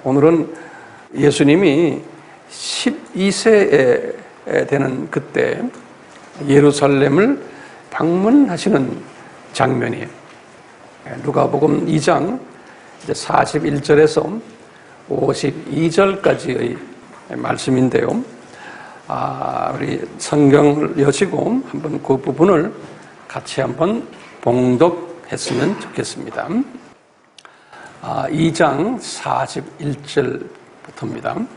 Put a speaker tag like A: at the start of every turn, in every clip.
A: 오늘은 예수님이 12세에 되는 그때 예루살렘을 방문하시는 장면이에요. 누가복음 2장 41절에서 52절까지의 말씀인데요. 우리 성경을 여시고 한번 그 부분을 같이 한번 봉독했으면 좋겠습니다. 2장 41절부터입니다.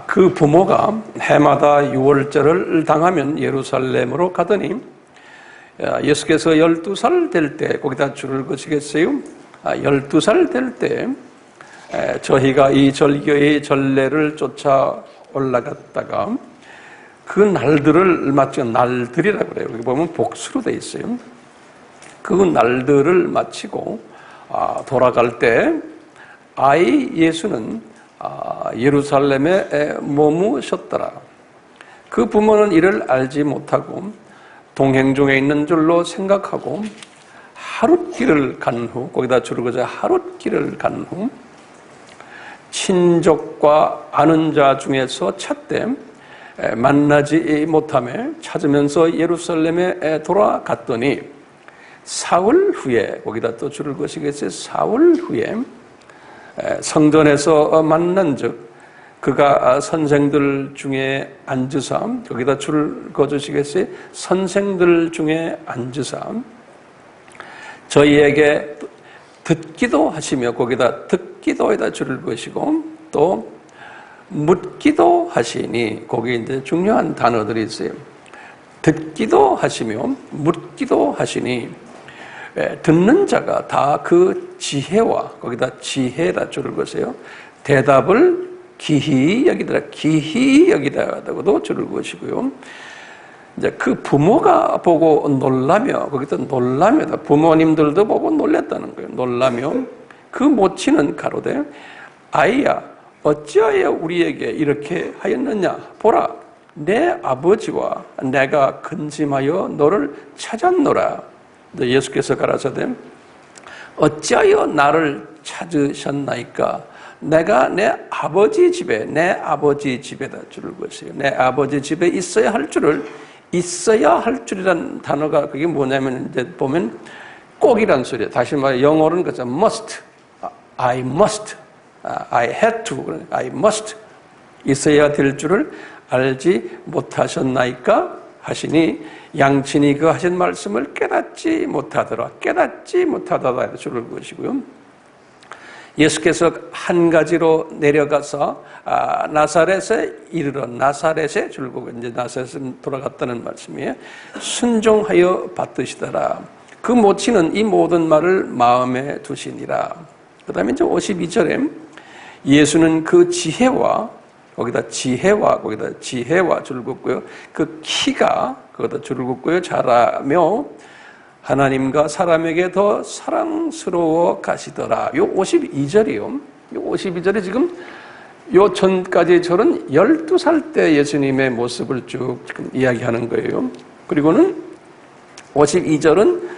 A: 그 부모가 해마다 유월절을 당하면 예루살렘으로 가더니 예수께서 12살 될 때 거기다 줄을 거시겠어요? 12살 될 때 저희가 이 절기의 전례를 쫓아 올라갔다가 그 날들을 마치고, 날들이라고 그래요. 여기 보면 복수로 되어 있어요. 그 날들을 마치고 돌아갈 때 아이 예수는 예루살렘에 머무셨더라. 그 부모는 이를 알지 못하고 동행 중에 있는 줄로 생각하고 하룻길을 간 후, 거기다 줄을 그어서 하룻길을 간 후 친족과 아는 자 중에서 찾되 만나지 못하며 찾으면서 예루살렘에 돌아갔더니 사흘 후에, 거기다 또 줄을 그으시겠어요? 사흘 후에 성전에서 만난즉 그가 선생들 중에 앉으사, 여기다 줄을 그어주시겠어요? 선생들 중에 앉으사 저희에게 듣기도 하시며, 거기다 듣기도에다 줄을 그으시고 또 묻기도 하시니, 거기 이제 중요한 단어들이 있어요. 듣기도 하시며 묻기도 하시니 듣는 자가 다 그 지혜와, 거기다 지혜에다 줄을 그으세요. 대답을 기히 여기더라. 기히 여기다가도 줄을 그으시고요. 이제 그 부모가 보고 놀라며, 거기다 놀라며다. 부모님들도 보고 놀랬다는 거예요. 놀라며 그 모친은 가로되 아이야 어찌하여 우리에게 이렇게 하였느냐. 보라 내 아버지와 내가 근심하여 너를 찾았노라. 예수께서 가라사대 어찌하여 나를 찾으셨나이까. 내가 내 아버지 집에다 줄을 그으세요. 내 아버지 집에 있어야 할 줄이란 단어가 그게 뭐냐면 이제 보면 꼭이란 소리예요. 다시 말해 영어로는 그죠. must, I must, I had to, I must 있어야 될 줄을 알지 못하셨나이까 하시니 양친이 그 하신 말씀을 깨닫지 못하더라 줄을 그으시고요. 예수께서 한 가지로 내려가서 나사렛에 이르러, 나사렛에 줄고 이제 나사렛에 돌아갔다는 말씀이에요. 순종하여 받으시더라. 그 모친은 이 모든 말을 마음에 두시니라. 그 다음에 이제 52절에 예수는 그 지혜와, 거기다 지혜와 줄을 긋고요. 그 키가, 거기다 줄을 긋고요. 자라며 하나님과 사람에게 더 사랑스러워 가시더라. 요 52절이요. 요 52절에 지금 요 전까지의 절은 12살 때 예수님의 모습을 쭉 지금 이야기하는 거예요. 그리고는 52절은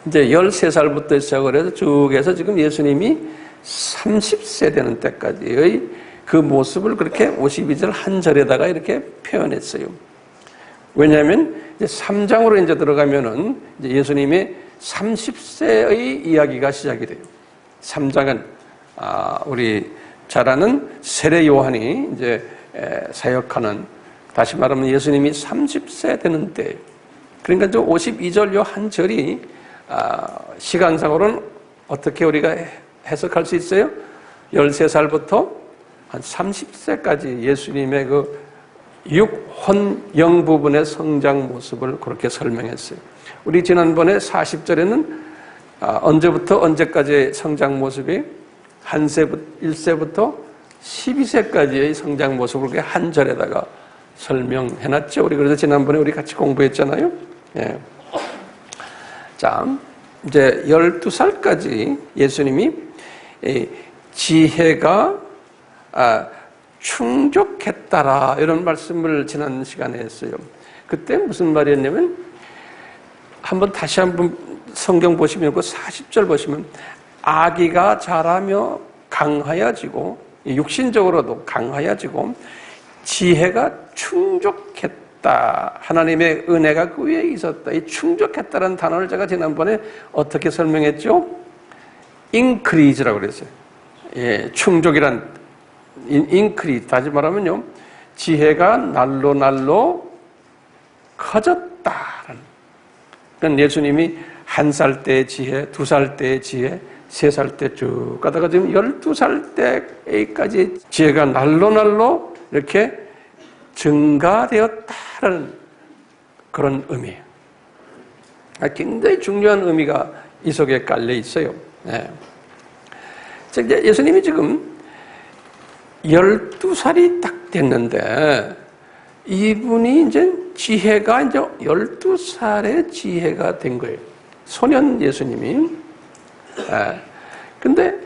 A: 이제 13살부터 시작을 해서 쭉 해서 지금 예수님이 30세 되는 때까지의 그 모습을 그렇게 52절 한 절에다가 이렇게 표현했어요. 왜냐하면 이제 3장으로 이제 들어가면은 이제 예수님의 30세의 이야기가 시작이 돼요. 3장은 우리 잘 아는 세례 요한이 이제 사역하는, 다시 말하면 예수님이 30세 되는 때. 그러니까 저 52절 요 한 절이 시간상으로는 어떻게 우리가 해석할 수 있어요? 13살부터 한 30세까지 예수님의 그 육혼영 부분의 성장 모습을 그렇게 설명했어요. 우리 지난번에 40절에는 언제부터 언제까지의 성장 모습이 1세부터 12세까지의 성장 모습을 그렇게 한 절에다가 설명해놨죠. 우리 그래서 지난번에 우리 같이 공부했잖아요. 예. 자, 이제 12살까지 예수님이 지혜가 충족했다라 이런 말씀을 지난 시간에 했어요. 그때 무슨 말이었냐면 다시 한번 성경 보시면 그 40절 보시면 아기가 자라며 강하여지고 육신적으로도 강하여지고 지혜가 충족했다. 하나님의 은혜가 그 위에 있었다. 이 충족했다는 단어를 제가 지난번에 어떻게 설명했죠? increase라고 그랬어요. 예, 충족이란 increase. 다시 말하면요, 지혜가 날로 날로 커졌다라는. 그러니까 예수님이 1살 때의 지혜, 2살 때의 지혜, 3살 때 쭉 가다가 지금 12살 때까지 지혜가 날로 날로 이렇게 증가되었다라는 그런 의미예요. 굉장히 중요한 의미가 이 속에 깔려 있어요. 네. 이제 예수님이 지금 12살이 딱 됐는데 이분이 이제 지혜가 이제 12살의 지혜가 된 거예요. 소년 예수님이. 근데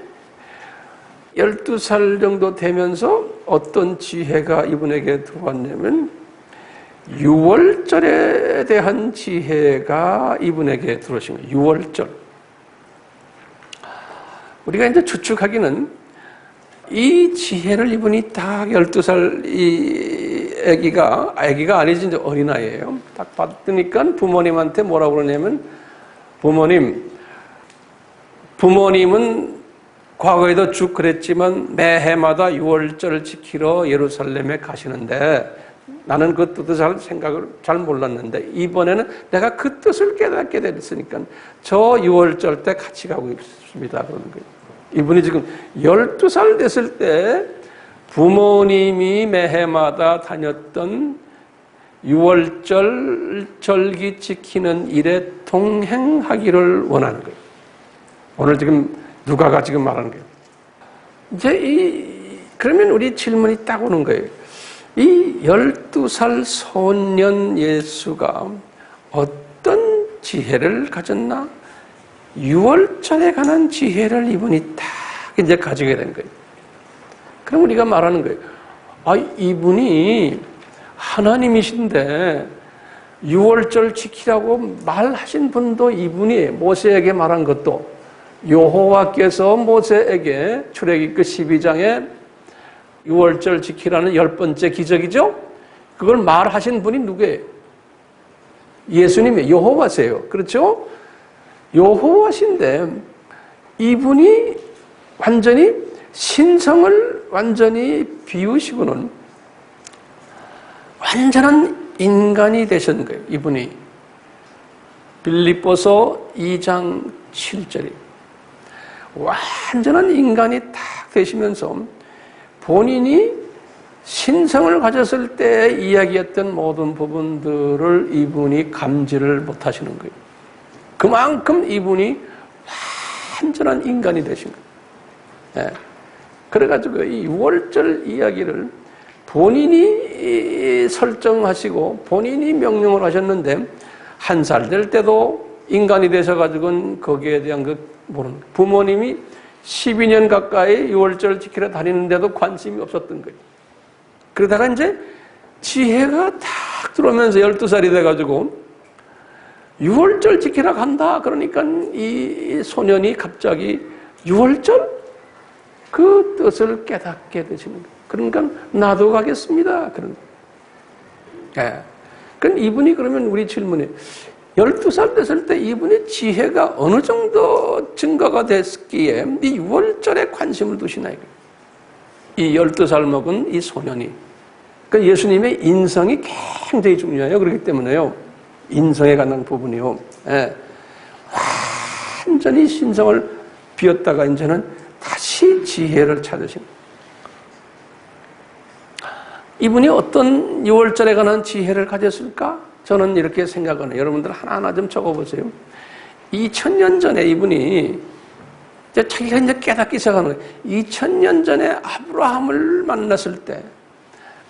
A: 12살 정도 되면서 어떤 지혜가 이분에게 들어왔냐면 유월절에 대한 지혜가 이분에게 들어오신 거예요. 유월절. 우리가 이제 추측하기는 이 지혜를 이분이 딱 12살 이 아기가 아니지 이제 어린아이예요. 딱 받으니까 부모님한테 뭐라고 그러냐면 부모님은 과거에도 쭉 그랬지만 매해마다 유월절을 지키러 예루살렘에 가시는데 나는 그 뜻을 생각을 잘 몰랐는데 이번에는 내가 그 뜻을 깨닫게 됐으니까 저 유월절 때 같이 가고 있습니다. 그러는 거예요. 이분이 지금 12살 됐을 때 부모님이 매해마다 다녔던 유월절 절기 지키는 일에 동행하기를 원하는 거예요. 오늘 지금 누가가 지금 말하는 거예요. 이제 그러면 우리 질문이 딱 오는 거예요. 이 12살 소년 예수가 어떤 지혜를 가졌나? 유월절에 관한 지혜를 이분이 딱 이제 가지게 된 거예요. 그럼 우리가 말하는 거예요. 이분이 하나님이신데 유월절 지키라고 말하신 분도 이분이 모세에게 말한 것도 여호와께서 모세에게 출애굽기 12장에 유월절 지키라는 10번째 기적이죠? 그걸 말하신 분이 누구예요? 예수님이에요. 여호와세요. 그렇죠? 여호와신데 이분이 완전히 신성을 완전히 비우시고는 완전한 인간이 되신 거예요. 이분이 빌립보서 2장 7절이 완전한 인간이 딱 되시면서 본인이 신성을 가졌을 때 이야기했던 모든 부분들을 이분이 감지를 못하시는 거예요. 그만큼 이분이 완전한 인간이 되신 거예요. 네. 그래가지고 이 유월절 이야기를 본인이 설정하시고 본인이 명령을 하셨는데 1살 될 때도 인간이 되셔가지고는 거기에 대한 모르는 거예요. 부모님이 12년 가까이 유월절 지키러 다니는데도 관심이 없었던 거예요. 그러다가 이제 지혜가 탁 들어오면서 12살이 돼가지고 유월절 지키러 간다. 그러니까 이 소년이 갑자기 유월절? 그 뜻을 깨닫게 되시는 거예요. 그러니까 나도 가겠습니다. 그런 거예요. 예. 그럼 이분이 그러면 우리 질문에 12살 됐을 때 이분의 지혜가 어느 정도 증가가 됐기에 이 유월절에 관심을 두시나 이거예요. 이 12살 먹은 이 소년이. 그러니까 예수님의 인성이 굉장히 중요해요. 그렇기 때문에요. 인성에 관한 부분이요. 예. 완전히 신성을 비웠다가 이제는 다시 지혜를 찾으신 거예요. 이분이 어떤 유월절에 관한 지혜를 가졌을까? 저는 이렇게 생각하네요. 여러분들 하나하나 좀 적어보세요. 2000년 전에 이분이 자기가 이제 깨닫기 시작하는 거예요. 2000년 전에 아브라함을 만났을 때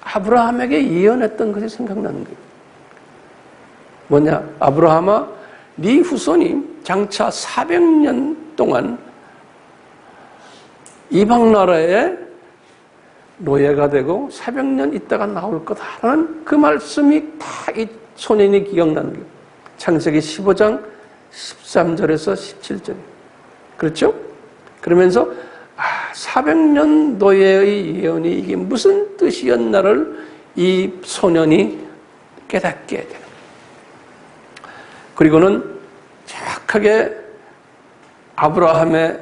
A: 아브라함에게 예언했던 것이 생각나는 거예요. 뭐냐? 아브라함아, 네 후손이 장차 400년 동안 이방 나라에 노예가 되고 400년 있다가 나올 거다라는 그 말씀이 딱 이 소년이 기억나는 거예요. 창세기 15장 13절에서 17절. 그렇죠? 그러면서 400년 노예의 예언이 이게 무슨 뜻이었나를 이 소년이 깨닫게 되는 거예요. 그리고는 정확하게 아브라함의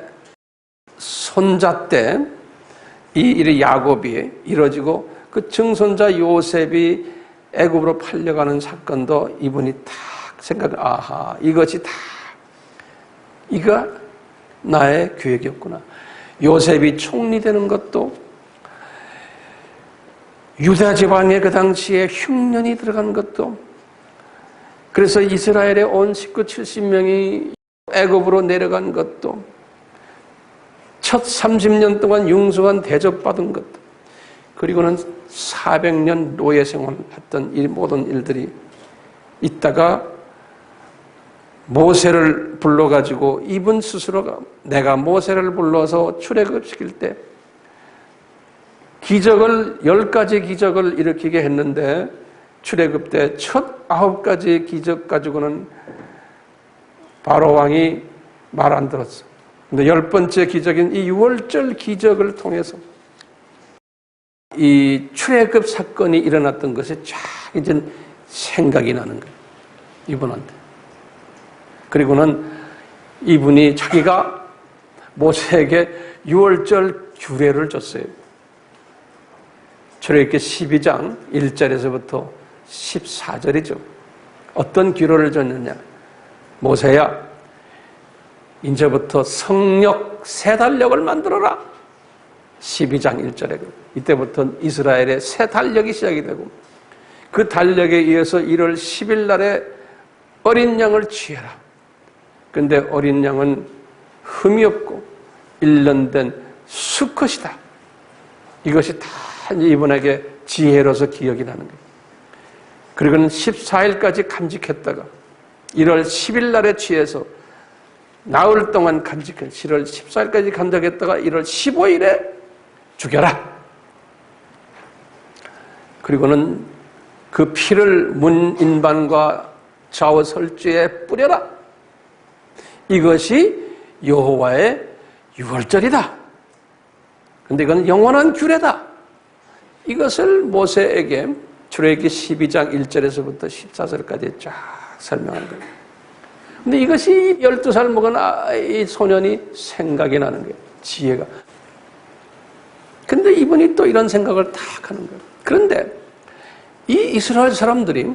A: 손자 때 이 일이 야곱이 이루어지고 그 증손자 요셉이 애굽으로 팔려가는 사건도 이분이 딱 아하, 이것이 다 이거 나의 계획이었구나. 요셉이 총리 되는 것도 유다 지방에 그 당시에 흉년이 들어간 것도, 그래서 이스라엘의 온 식구 70명이 애굽으로 내려간 것도, 첫 30년 동안 융숭한 대접받은 것도, 그리고는 400년 노예 생활했던 이 모든 일들이 있다가 모세를 불러가지고 이분 스스로가 내가 모세를 불러서 출애굽시킬 때 기적을 10가지 기적을 일으키게 했는데 출애굽 때 첫 9가지 기적 가지고는 바로 왕이 말 안 들었어. 근데 10번째 기적인 이 유월절 기적을 통해서 이 출애굽 사건이 일어났던 것이 쫙 이제 생각이 나는 거예요. 이분한테. 그리고는 이분이 자기가 모세에게 유월절 규례를 줬어요. 출애굽기 12장 1절에서부터 14절이죠. 어떤 규례를 줬느냐. 모세야, 이제부터 성역 세 달력을 만들어라. 12장 1절에. 이때부터 이스라엘의 새 달력이 시작이 되고, 그 달력에 의해서 1월 10일 날에 어린 양을 취해라. 근데 어린 양은 흠이 없고 1년 된 수컷이다. 이것이 다 이분에게 지혜로서 기억이 나는 거예요. 그리고는 14일까지 간직했다가 1월 10일 날에 취해서 나흘 동안 간직한 7월 14일까지 간직했다가 1월 15일에 죽여라. 그리고는 그 피를 문 인반과 좌우 설주에 뿌려라. 이것이 여호와의 유월절이다. 그런데 이건 영원한 규례다. 이것을 모세에게 출애굽기 12장 1절에서부터 14절까지 쫙 설명한 거예요. 근데 이것이 12살 먹은 이 소년이 생각이 나는 거예요. 지혜가. 근데 이분이 또 이런 생각을 탁 하는 거예요. 그런데 이 이스라엘 사람들이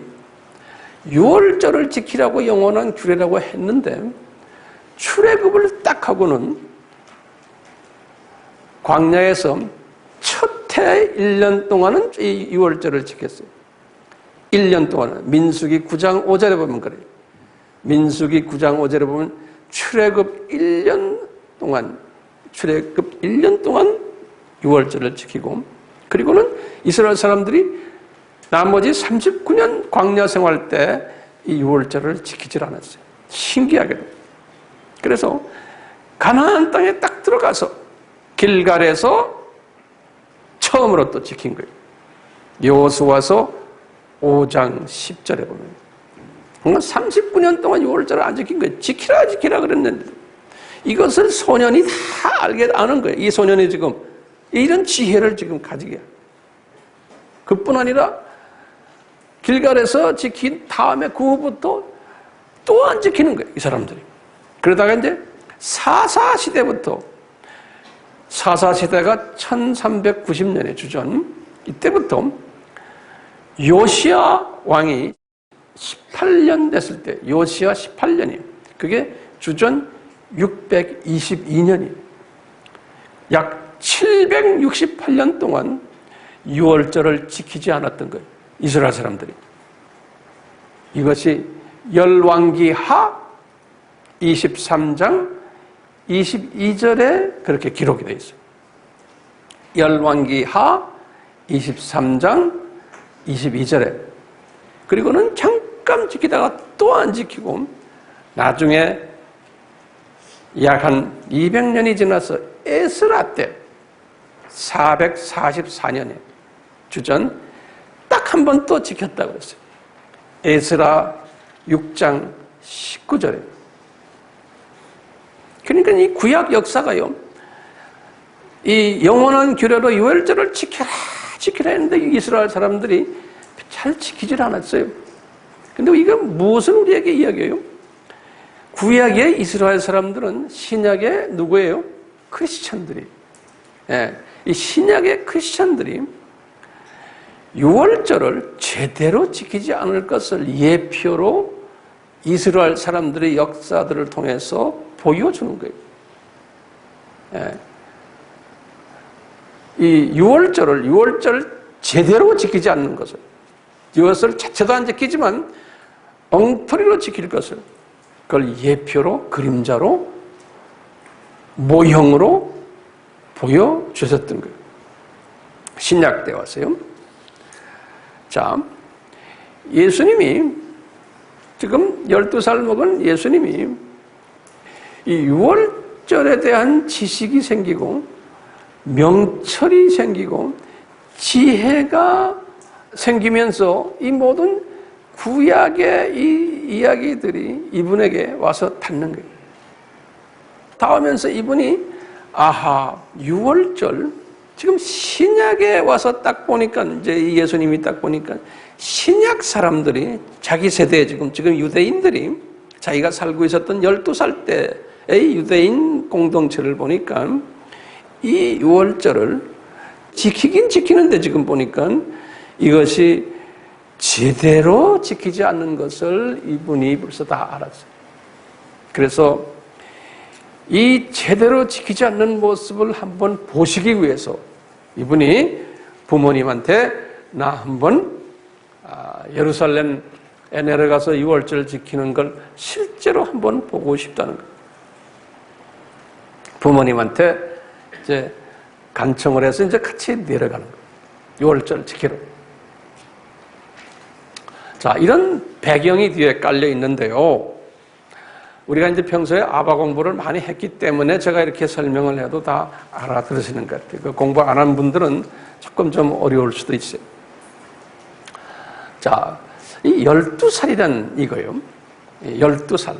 A: 유월절을 지키라고 영원한 규례라고 했는데 출애굽을 딱 하고는 광야에서 첫 해 1년 동안은 이 유월절을 지켰어요. 1년 동안은. 민수기 9장 5절에 보면 그래요. 민수기 9장 5절에 보면 출애굽 1년 동안 유월절을 지키고, 그리고는 이스라엘 사람들이 나머지 39년 광야 생활 때 이 유월절을 지키질 않았어요. 신기하게도. 그래서 가나안 땅에 딱 들어가서 길갈에서 처음으로 또 지킨 거예요. 여호수아서 5장 10절에 보면 39년 동안 유월절을 안 지킨 거예요. 지키라 그랬는데 이것을 소년이 다 알게 아는 거예요. 이 소년이 지금 이런 지혜를 지금 가지게. 그뿐 아니라 길갈에서 지킨 다음에 그 후부터 또 안 지키는 거예요. 이 사람들이. 그러다가 이제 사사시대가 1390년의 주전, 이때부터 요시야 왕이 18년 됐을 때, 요시야 18년이에요. 그게 주전 622년이에요. 약 768년 동안 유월절을 지키지 않았던 거예요. 이스라엘 사람들이. 이것이 열왕기하 23장 22절에 그렇게 기록이 되어 있어요. 열왕기하 23장 22절에. 그리고는 잠깐 지키다가 또 안 지키고 나중에 약 한 200년이 지나서 에스라 때 444년에 주전 딱 한 번 또 지켰다고 그랬어요. 에스라 6장 19절에. 그러니까 이 구약 역사가요, 이 영원한 규례로 유월절을 지켜라 했는데 이스라엘 사람들이 잘 지키질 않았어요. 근데 이거 무엇을 우리에게 이야기해요? 구약의 이스라엘 사람들은 신약의 누구예요? 크리스찬들이. 예, 이 신약의 크리스찬들이 유월절을 제대로 지키지 않을 것을 예표로 이스라엘 사람들의 역사들을 통해서 보여주는 거예요. 예. 이 유월절 제대로 지키지 않는 것을, 이것을 자체도 안 지키지만 엉터리로 지킬 것을, 그걸 예표로, 그림자로, 모형으로 보여주셨던 거예요. 신약 때 와서요. 자, 예수님이 지금 12살 먹은 예수님이 이 유월절에 대한 지식이 생기고 명철이 생기고 지혜가 생기면서 이 모든 구약의 이 이야기들이 이분에게 와서 닿는 거예요. 닿으면서 이분이 아하, 유월절, 지금 신약에 와서 딱 보니까, 이제 예수님이 딱 보니까 신약 사람들이 자기 세대에 지금 유대인들이 자기가 살고 있었던 12살 때의 유대인 공동체를 보니까 이 유월절을 지키긴 지키는데 지금 보니까 이것이 제대로 지키지 않는 것을 이분이 벌써 다 알았어요. 그래서 이 제대로 지키지 않는 모습을 한번 보시기 위해서 이분이 부모님한테 나 한번 예루살렘에 내려가서 유월절 지키는 걸 실제로 한번 보고 싶다는 거예요. 부모님한테 이제 간청을 해서 이제 같이 내려가는 거예요. 유월절 지키러. 자, 이런 배경이 뒤에 깔려 있는데요. 우리가 이제 평소에 아바 공부를 많이 했기 때문에 제가 이렇게 설명을 해도 다 알아들으시는 것 같아요. 그 공부 안 한 분들은 조금 좀 어려울 수도 있어요. 자, 이 12살이란 이거요. 12살.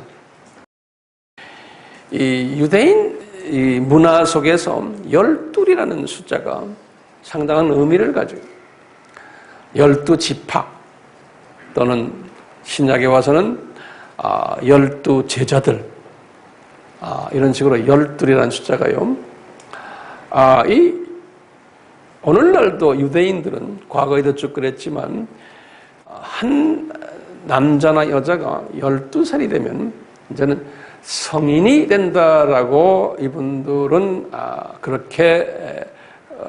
A: 이 유대인 이 문화 속에서 12이라는 숫자가 상당한 의미를 가지고 12지파 또는 신약에 와서는 12제자들 이런 식으로 12이라는 숫자가요. 이 오늘날도 유대인들은 과거에도 쭉 그랬지만 한 남자나 여자가 12살이 되면 이제는 성인이 된다라고 이분들은 그렇게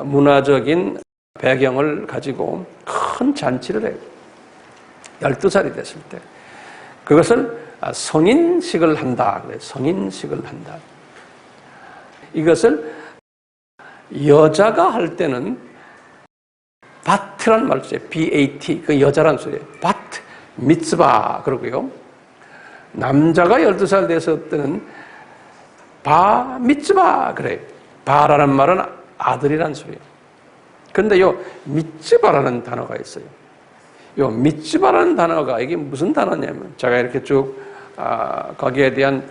A: 문화적인 배경을 가지고 큰 잔치를 해요. 12살이 됐을 때. 그것을 성인식을 한다. 그래요. 성인식을 한다. 이것을 여자가 할 때는 바트란 말을 써요. BAT. 그 여자란 소리예요. 바트, 미츠바. 그러고요. 남자가 12살 됐을 때는 바, 미츠바. 그래요. 바라는 말은 아들이란 소리예요. 그런데 요 미츠바라는 단어가 있어요. 요 미츠바라는 단어가 이게 무슨 단어냐면 제가 이렇게 쭉 거기에 대한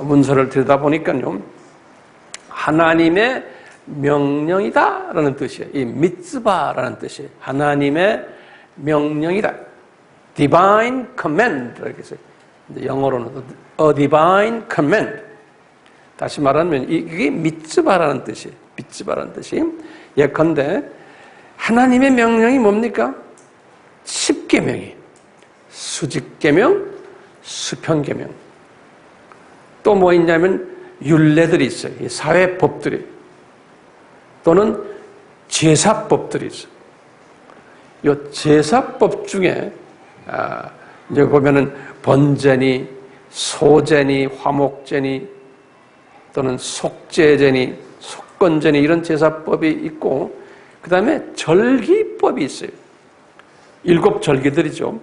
A: 문서를 들여다보니까요. 하나님의 명령이다라는 뜻이에요. 이 미츠바라는 뜻이에요. 하나님의 명령이다. Divine command 이렇게 써요. 영어로는 a divine command. 다시 말하면 이게 미츠바라는 뜻이에요. 미츠바라는 뜻이. 예컨대 하나님의 명령이 뭡니까? 10계명이 수직계명, 수평계명. 또 뭐 있냐면 율례들이 있어요. 사회법들이. 또는 제사법들이 있어요. 이 제사법 중에 이제 보면은 번제니, 소제니, 화목제니, 또는 속죄제니, 속건제니 이런 제사법이 있고, 그 다음에 절기법이 있어요. 7절기들이죠.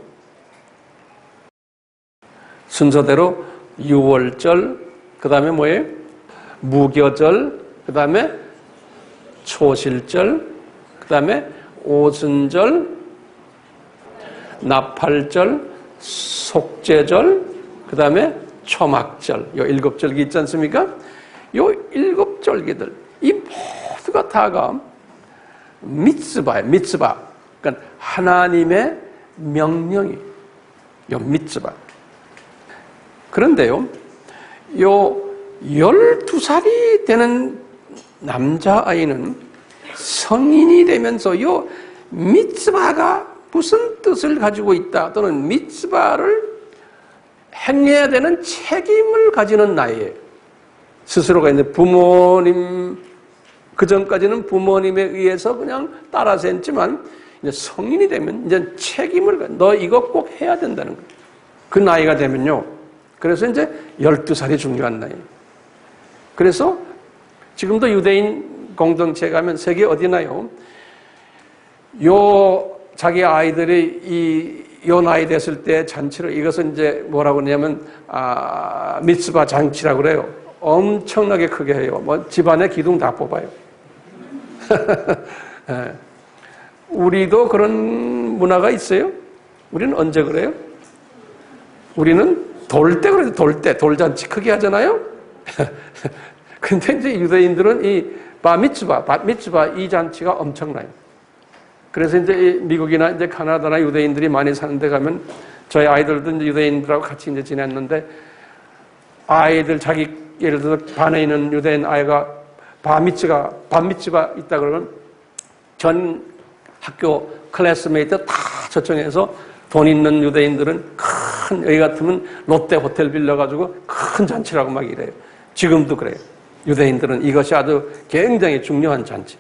A: 순서대로 유월절, 그 다음에 뭐예요? 무교절, 그 다음에 초실절, 그 다음에 오순절, 나팔절, 속죄절, 그 다음에 초막절. 요 7절기 있지 않습니까? 요 7절기들, 이 모두가 다가 미tz바예요. 미tz바. 그러니까 하나님의 명령이 요 미tz바. 그런데요, 요 12살이 되는 남자아이는 성인이 되면서 요 미tz바가 무슨 뜻을 가지고 있다 또는 미tz바를 행해야 되는 책임을 가지는 나이에요. 스스로가 이제 부모님, 그전까지는 부모님에 의해서 그냥 따라서 했지만 이제 성인이 되면 이제 책임을, 너 이거 꼭 해야 된다는 거예요. 그 나이가 되면요. 그래서 이제 12살이 중요한 나이에요. 그래서 지금도 유대인 공동체에 가면 세계 어디나요? 자기 아이들이 요 나이 됐을 때 잔치를, 이것은 이제 뭐라고 그러냐면, 미tz바 잔치라고 그래요. 엄청나게 크게 해요. 뭐 집안의 기둥 다 뽑아요. 네. 우리도 그런 문화가 있어요? 우리는 언제 그래요? 우리는 돌 때 그래요. 돌잔치 크게 하잖아요? 근데 이제 유대인들은 이 밭미tz바 이 잔치가 엄청나요. 그래서 이제 미국이나 이제 카나다나 유대인들이 많이 사는 데 가면 저희 아이들도 이제 유대인들하고 같이 이제 지냈는데 아이들 예를 들어 반에 있는 유대인 아이가 밭미tz바 있다 그러면 전 학교 클래스메이트 다 초청해서 돈 있는 유대인들은 여기 같으면 롯데 호텔 빌려가지고 큰 잔치라고 막 이래요. 지금도 그래요. 유대인들은 이것이 아주 굉장히 중요한 잔치.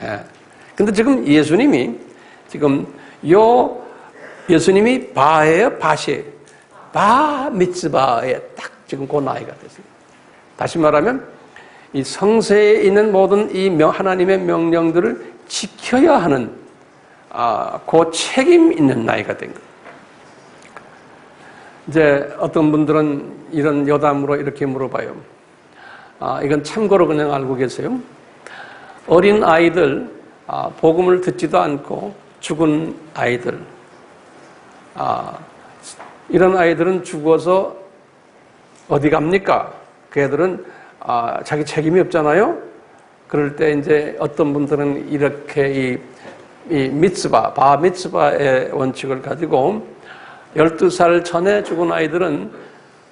A: 예. 근데 지금 예수님이 바예요, 밭이에요. 미tz바에 딱 지금 그 나이가 됐어요. 다시 말하면 이 성세에 있는 모든 이 하나님의 명령들을 지켜야 하는 그 책임 있는 나이가 된 거예요. 이제 어떤 분들은 이런 여담으로 이렇게 물어봐요. 이건 참고로 그냥 알고 계세요. 어린 아이들, 복음을 듣지도 않고 죽은 아이들, 이런 아이들은 죽어서 어디 갑니까? 그 애들은 자기 책임이 없잖아요. 그럴 때 이제 어떤 분들은 이렇게 이 미tz바의 원칙을 가지고 12살 전에 죽은 아이들은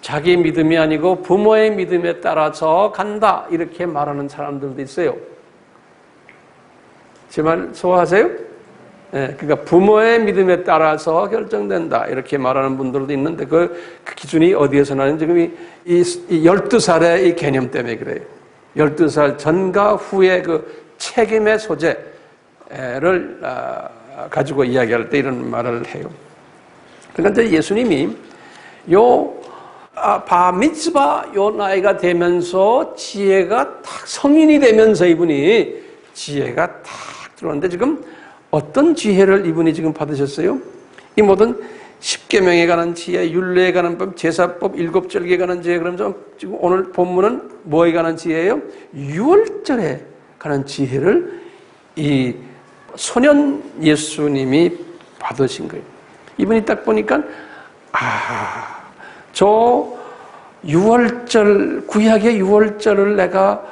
A: 자기 믿음이 아니고 부모의 믿음에 따라서 간다, 이렇게 말하는 사람들도 있어요. 제 말 소화하세요? 네, 그러니까 부모의 믿음에 따라서 결정된다, 이렇게 말하는 분들도 있는데 그 기준이 어디에서 나는지 지금 이 12살의 이 개념 때문에 그래요. 12살 전과 후의 그 책임의 소재를 가지고 이야기할 때 이런 말을 해요. 그러니까 이제 예수님이 미tz바 요 나이가 되면서 지혜가 딱 성인이 되면서 이분이 지혜가 딱 들어왔는데 지금 어떤 지혜를 이분이 지금 받으셨어요? 이 모든 십계명에 관한 지혜, 율례에 관한 법, 제사법, 일곱절기에 관한 지혜. 그러면 지금 오늘 본문은 뭐에 관한 지혜예요? 유월절에 관한 지혜를 이 소년 예수님이 받으신 거예요. 이분이 딱 보니까 저 유월절, 구약의 유월절을 내가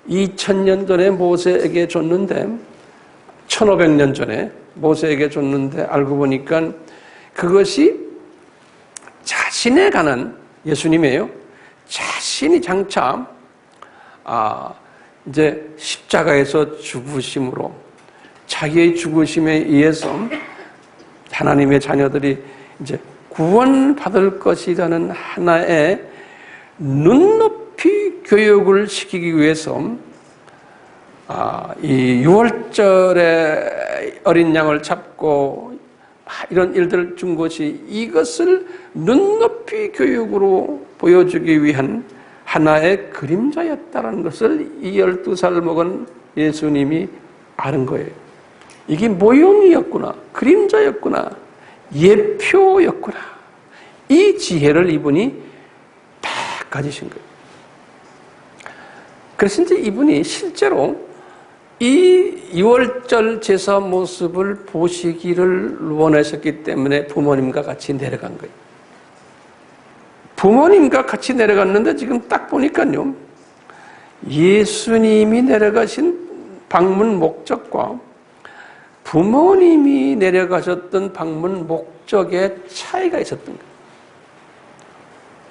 A: 2000년 전에 모세에게 줬는데 1500년 전에 모세에게 줬는데 알고 보니까 그것이 자신에 관한, 예수님이에요. 자신이 장차 이제 십자가에서 죽으심으로 자기의 죽으심에 의해서 하나님의 자녀들이 이제 구원받을 것이라는 하나의 눈높이 교육을 시키기 위해서 이 유월절에 어린 양을 잡고 이런 일들을 준 것이 이것을 눈높이 교육으로 보여주기 위한 하나의 그림자였다는 것을 이 12살 먹은 예수님이 아는 거예요. 이게 모형이었구나, 그림자였구나, 예표였구나. 이 지혜를 이분이 다 가지신 거예요. 그래서 이제 이분이 실제로 이 유월절 제사 모습을 보시기를 원하셨기 때문에 부모님과 같이 내려간 거예요. 부모님과 같이 내려갔는데 지금 딱 보니까요, 예수님이 내려가신 방문 목적과 부모님이 내려가셨던 방문 목적에 차이가 있었던 거예요.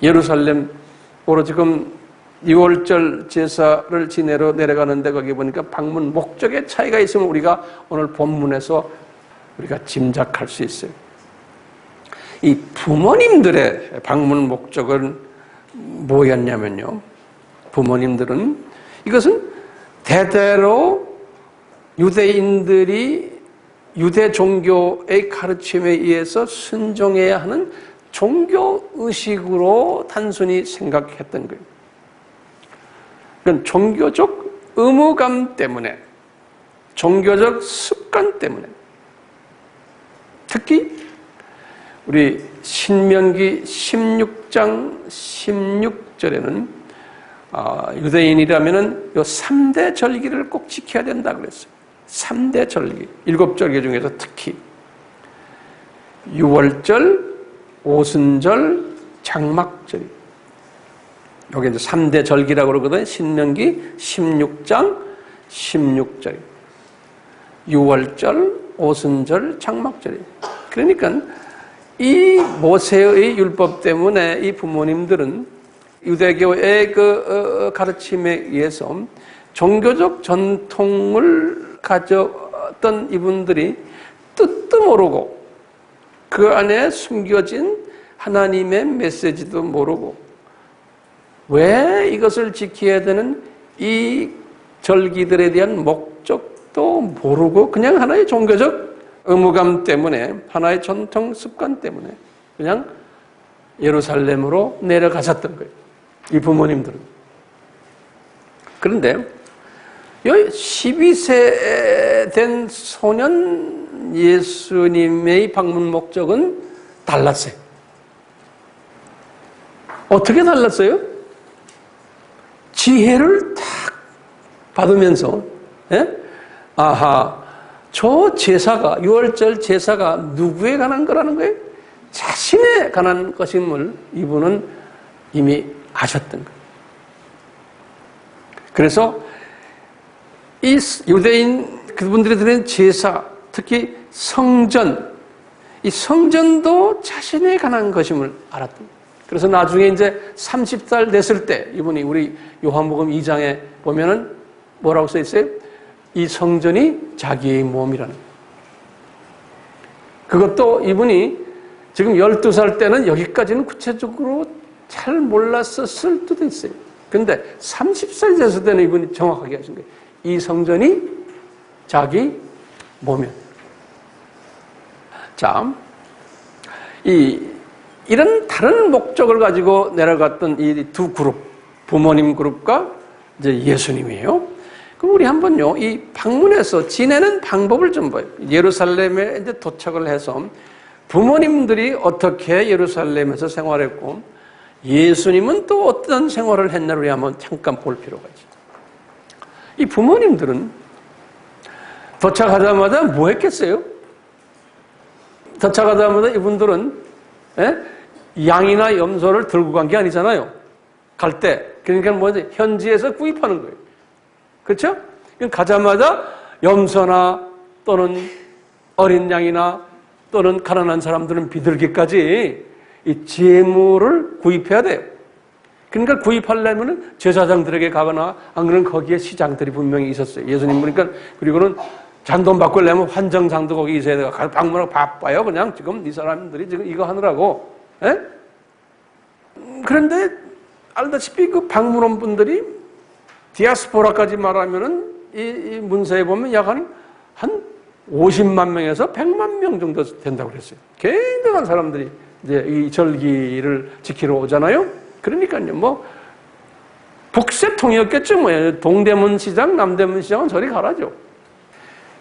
A: 예루살렘으로 지금 6월절 제사를 지내러 내려가는데 거기 보니까 방문 목적에 차이가 있으면 우리가 오늘 본문에서 우리가 짐작할 수 있어요. 이 부모님들의 방문 목적은 뭐였냐면요. 부모님들은 이것은 대대로 유대인들이 유대 종교의 가르침에 의해서 순종해야 하는 종교의식으로 단순히 생각했던 거예요. 그건 종교적 의무감 때문에, 종교적 습관 때문에, 특히 우리 신명기 16장 16절에는 유대인이라면은 요 3대 절기를 꼭 지켜야 된다 그랬어요. 3대 절기, 7절기 중에서 특히 유월절, 오순절, 장막절. 여기 이제 3대 절기라고 그러거든요. 신명기 16장 16절. 유월절, 오순절, 장막절. 그러니까 이 모세의 율법 때문에 이 부모님들은 유대교의 그 가르침에 의해서 종교적 전통을 가졌던 이분들이 뜻도 모르고 그 안에 숨겨진 하나님의 메시지도 모르고 왜 이것을 지켜야 되는 이 절기들에 대한 목적도 모르고 그냥 하나의 종교적 의무감 때문에 하나의 전통 습관 때문에 그냥 예루살렘으로 내려가셨던 거예요. 이 부모님들은. 그런데 여기 12세 된 소년 예수님의 방문 목적은 달랐어요. 어떻게 달랐어요? 지혜를 딱 받으면서 아하, 저 제사가, 유월절 제사가 누구에 관한 거라는 거예요? 자신에 관한 것임을 이분은 이미 아셨던 거예요. 그래서 이 유대인 그분들이 드리는 제사, 특히 성전, 이 성전도 자신에 관한 것임을 알았던 거예요. 그래서 나중에 이제 30살 됐을 때 이분이 우리 요한복음 2장에 보면은 뭐라고 써 있어요? 이 성전이 자기의 몸이라는 거예요. 그것도 이분이 지금 12살 때는 여기까지는 구체적으로 잘 몰랐었을 수도 있어요. 근데 30살 됐을 때는 이분이 정확하게 하신 거예요. 이 성전이 자기 몸이야. 자, 이런 다른 목적을 가지고 내려갔던 이 두 그룹, 부모님 그룹과 이제 예수님이에요. 그럼 우리 한번요, 이 방문해서 지내는 방법을 좀 봐요. 예루살렘에 이제 도착을 해서 부모님들이 어떻게 예루살렘에서 생활했고, 예수님은 또 어떤 생활을 했나를 우리 한번 잠깐 볼 필요가 있어요. 이 부모님들은 도착하자마자 뭐 했겠어요? 도착하자마자 이분들은 양이나 염소를 들고 간 게 아니잖아요. 갈 때. 그러니까 뭐지? 현지에서 구입하는 거예요. 그렇죠? 가자마자 염소나 또는 어린 양이나 또는 가난한 사람들은 비둘기까지 이 재물을 구입해야 돼요. 그러니까 구입하려면 제사장들에게 가거나 안 그러면 거기에 시장들이 분명히 있었어요. 예수님 보니까 그리고는 잔돈 바꾸려면 환정장도 거기 있어야 돼요. 방문하고 바빠요. 그냥 지금 이 사람들이 지금 이거 하느라고. 에? 그런데 알다시피 그 방문원 분들이 디아스포라까지 말하면은 이 문서에 보면 약 한 50만 명에서 100만 명 정도 된다고 그랬어요. 굉장한 사람들이 이제 이 절기를 지키러 오잖아요. 그러니까요, 뭐 북새통이었겠죠. 뭐 동대문 시장, 남대문 시장은 저리 가라죠.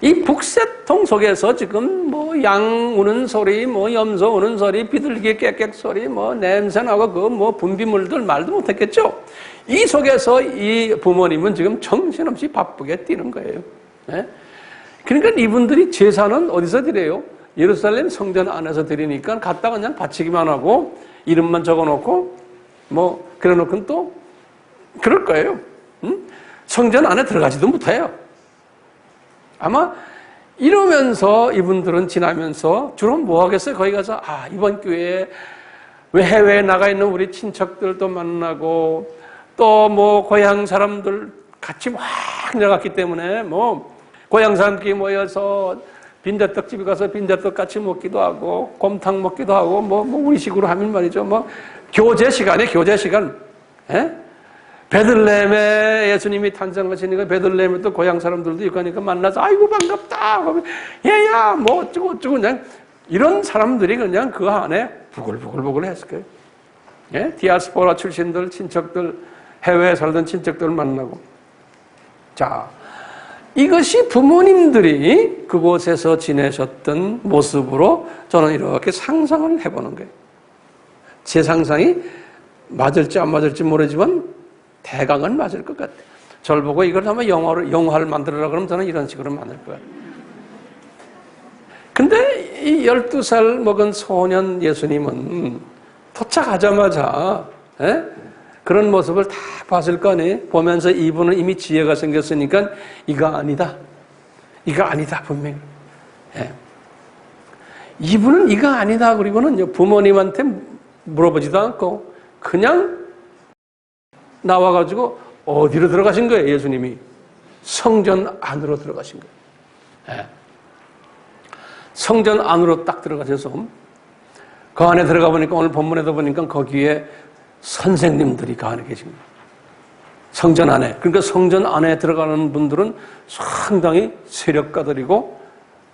A: 이 북새통 속에서 지금 뭐 양 우는 소리, 뭐 염소 우는 소리, 비둘기 깨깨 소리, 뭐 냄새나고 그 뭐 분비물들 말도 못했겠죠. 이 속에서 이 부모님은 지금 정신없이 바쁘게 뛰는 거예요. 네? 그러니까 이분들이 제사는 어디서 드려요? 예루살렘 성전 안에서 드리니까 갔다가 그냥 바치기만 하고 이름만 적어놓고 뭐 그래놓고는 또 그럴 거예요. 응? 성전 안에 들어가지도 못해요. 아마 이러면서 이분들은 지나면서 주로 뭐 하겠어요? 거기 가서 이번 교회에 왜 해외에 나가 있는 우리 친척들도 만나고 또 뭐 고향 사람들 같이 막 내려갔기 때문에 뭐 고향 사람끼리 모여서 빈대떡집에 가서 빈대떡 같이 먹기도 하고 곰탕 먹기도 하고 뭐 우리식으로 하면 말이죠. 뭐 교제 시간. 예? 베들레헴에 예수님이 탄생하시니까 베들레헴에 또 고향 사람들도 있고 하니까 만나서 아이고 반갑다. 얘야 뭐 어쩌고 그냥 이런 사람들이 그냥 그 안에 부글부글 했을 거예요. 예? 디아스포라 출신들, 친척들, 해외에 살던 친척들 만나고. 자, 이것이 부모님들이 그곳에서 지내셨던 모습으로 저는 이렇게 상상을 해보는 거예요. 제 상상이 맞을지 안 맞을지 모르지만 대강은 맞을 것 같아요. 저를 보고 이걸 한번 영화를 만들어라 그러면 저는 이런 식으로 만들 거예요. 근데 이 12살 먹은 소년 예수님은 도착하자마자 그런 모습을 다 봤을 거 아니에요. 보면서 이분은 이미 지혜가 생겼으니까 이거 아니다 분명히. 이분은 이거 아니다 그리고는 부모님한테 물어보지도 않고 그냥 나와가지고 어디로 들어가신 거예요? 예수님이 성전 안으로 들어가신 거예요. 성전 안으로 딱 들어가셔서 그 안에 들어가 보니까 오늘 본문에도 보니까 거기에 선생님들이 그 안에 계신 거예요. 성전 안에. 그러니까 성전 안에 들어가는 분들은 상당히 세력가들이고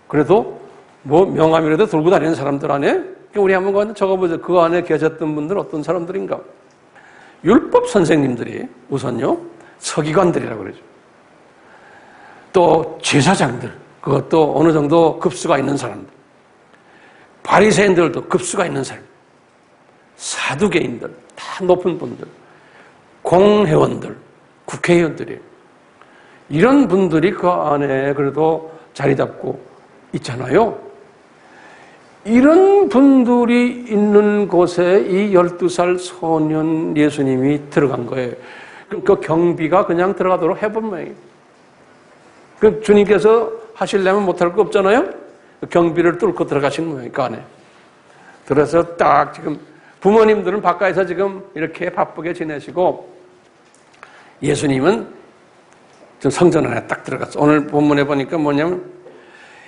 A: 그래도 뭐 명함이라도 들고 다니는 사람들 안에 우리 한번 적어보죠. 그 안에 계셨던 분들은 어떤 사람들인가? 율법 선생님들이 우선요. 서기관들이라고 그러죠. 또 제사장들. 그것도 어느 정도 급수가 있는 사람들. 바리새인들도 급수가 있는 사람. 사두개인들, 다 높은 분들. 공회원들, 국회의원들이에요. 이런 분들이 그 안에 그래도 자리 잡고 있잖아요. 이런 분들이 있는 곳에 이 12살 소년 예수님이 들어간 거예요. 그 경비가 그냥 들어가도록 해본 모양이에요. 그 주님께서 하시려면 못할 거 없잖아요? 경비를 뚫고 들어가신 모양이에요, 그 안에. 들어서 딱 지금 부모님들은 바깥에서 지금 이렇게 바쁘게 지내시고 예수님은 성전 안에 딱 들어갔어. 오늘 본문에 보니까 뭐냐면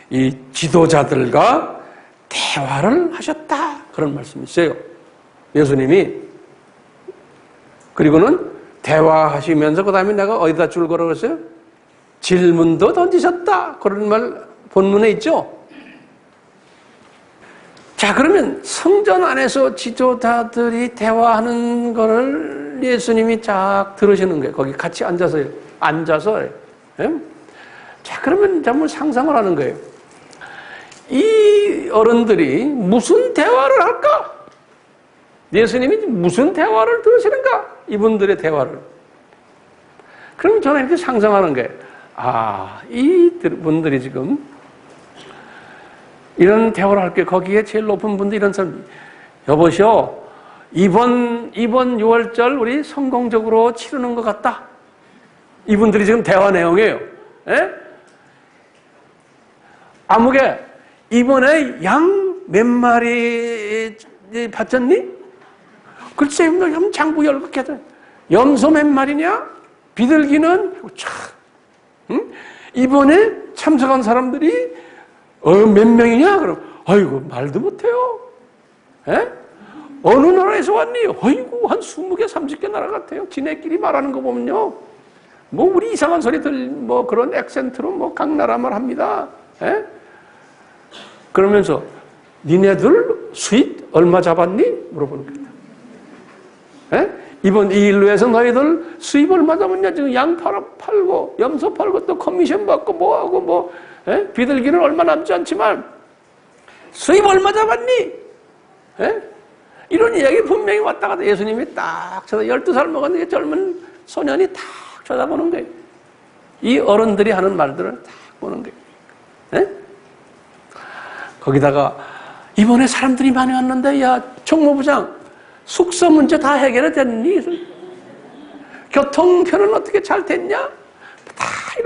A: 이 지도자들과 대화를 하셨다. 그런 말씀이 있어요. 예수님이. 그리고는 대화하시면서 그 다음에 내가 어디다 줄 거라고 했어요? 질문도 던지셨다. 그런 말 본문에 있죠. 자, 그러면 성전 안에서 지도자들이 대화하는 거를 예수님이 쫙 들으시는 거예요. 거기 같이 앉아서요. 예? 자, 그러면 한번 상상을 하는 거예요. 이 어른들이 무슨 대화를 할까? 예수님이 무슨 대화를 들으시는가? 이분들의 대화를. 그럼 저는 이렇게 상상하는 거예요. 이 분들이 지금 이런 대화를 할게 거기에 제일 높은 분들 이런 사람 여보시오 이번 6월절 우리 성공적으로 치르는 것 같다. 이분들이 지금 대화 내용이에요. 예? 아무개 이번에 양 몇 마리 바쳤니? 글쎄 너 장부 열극해서 염소 몇 마리냐? 비둘기는 참 이번에 참석한 사람들이 몇 명이냐? 그럼 아이고 말도 못해요. 에? 어느 나라에서 왔니? 아이고 한 20개 30개 나라 같아요. 지네끼리 말하는 거 보면요. 뭐 우리 이상한 소리들 뭐 그런 액센트로 뭐 각 나라 말 합니다. 에? 그러면서 니네들 수입 얼마 잡았니? 물어보는 거예요. 에? 이번 이 일로 해서 너희들 수입 얼마 잡았냐? 지금 양 팔고 염소 팔고 또 커미션 받고 뭐하고 뭐 에? 비둘기는 얼마 남지 않지만 수입 얼마 잡았니? 에? 이런 이야기 분명히 왔다 갔다 예수님이 딱 쳐다 12살 먹었는데 젊은 소년이 딱 쳐다보는 거예요. 이 어른들이 하는 말들을 딱 보는 거예요. 에? 거기다가 이번에 사람들이 많이 왔는데 야 총무부장 숙소 문제 다 해결이 됐니? 교통편은 어떻게 잘 됐냐?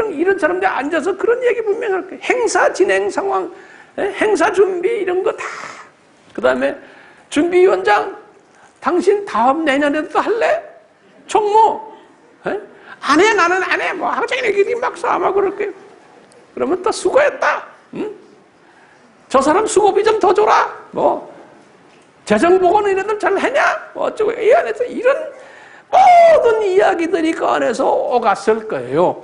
A: 이런 사람들이 앉아서 그런 얘기 분명히 할 거예요. 행사 진행 상황, 행사 준비 이런 거 다. 그 다음에 준비위원장, 당신 다음 내년에도 할래? 총무, 안 해, 나는 안 해. 뭐 하루 종일 얘기 막 싸움하고 그럴 거예요. 그러면 또 수고했다. 응? 저 사람 수고비 좀 더 줘라. 뭐 재정보고는 이런 잘 했냐? 뭐 어쩌고 이 안에서 이런 모든 이야기들이 그 안에서 오갔을 거예요.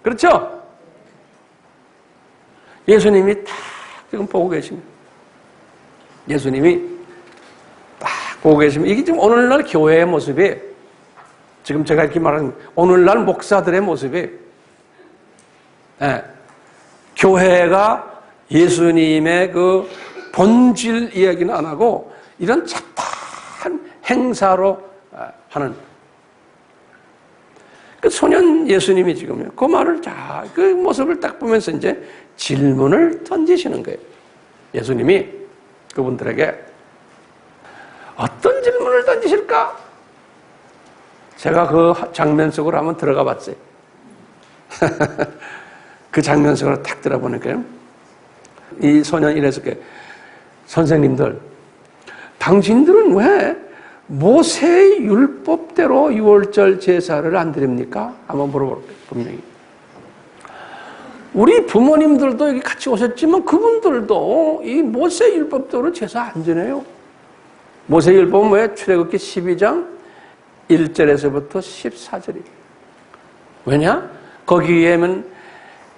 A: 그렇죠? 예수님이 딱 지금 보고 계십니다. 예수님이 딱 보고 계시면 이게 지금 오늘날 교회의 모습이에요. 지금 제가 이렇게 말하는 오늘날 목사들의 모습이에요. 네. 교회가 예수님의 그 본질 이야기는 안 하고 이런 잡다한 행사로 하는 그 소년 예수님이 지금 그 말을 그 모습을 딱 보면서 이제 질문을 던지시는 거예요. 예수님이 그분들에게 어떤 질문을 던지실까? 제가 그 장면 속으로 한번 들어가 봤어요. 그 장면 속으로 딱 들어보니까요. 이 소년이 이래서 선생님들, 당신들은 왜 모세의 율법대로 유월절 제사를 안 드립니까? 한번 물어볼게요. 분명히. 우리 부모님들도 여기 같이 오셨지만 그분들도 이 모세 율법대로 제사 안 지내요. 모세 율법은 왜? 출애굽기 12장 1절에서부터 14절이에요. 왜냐? 거기에는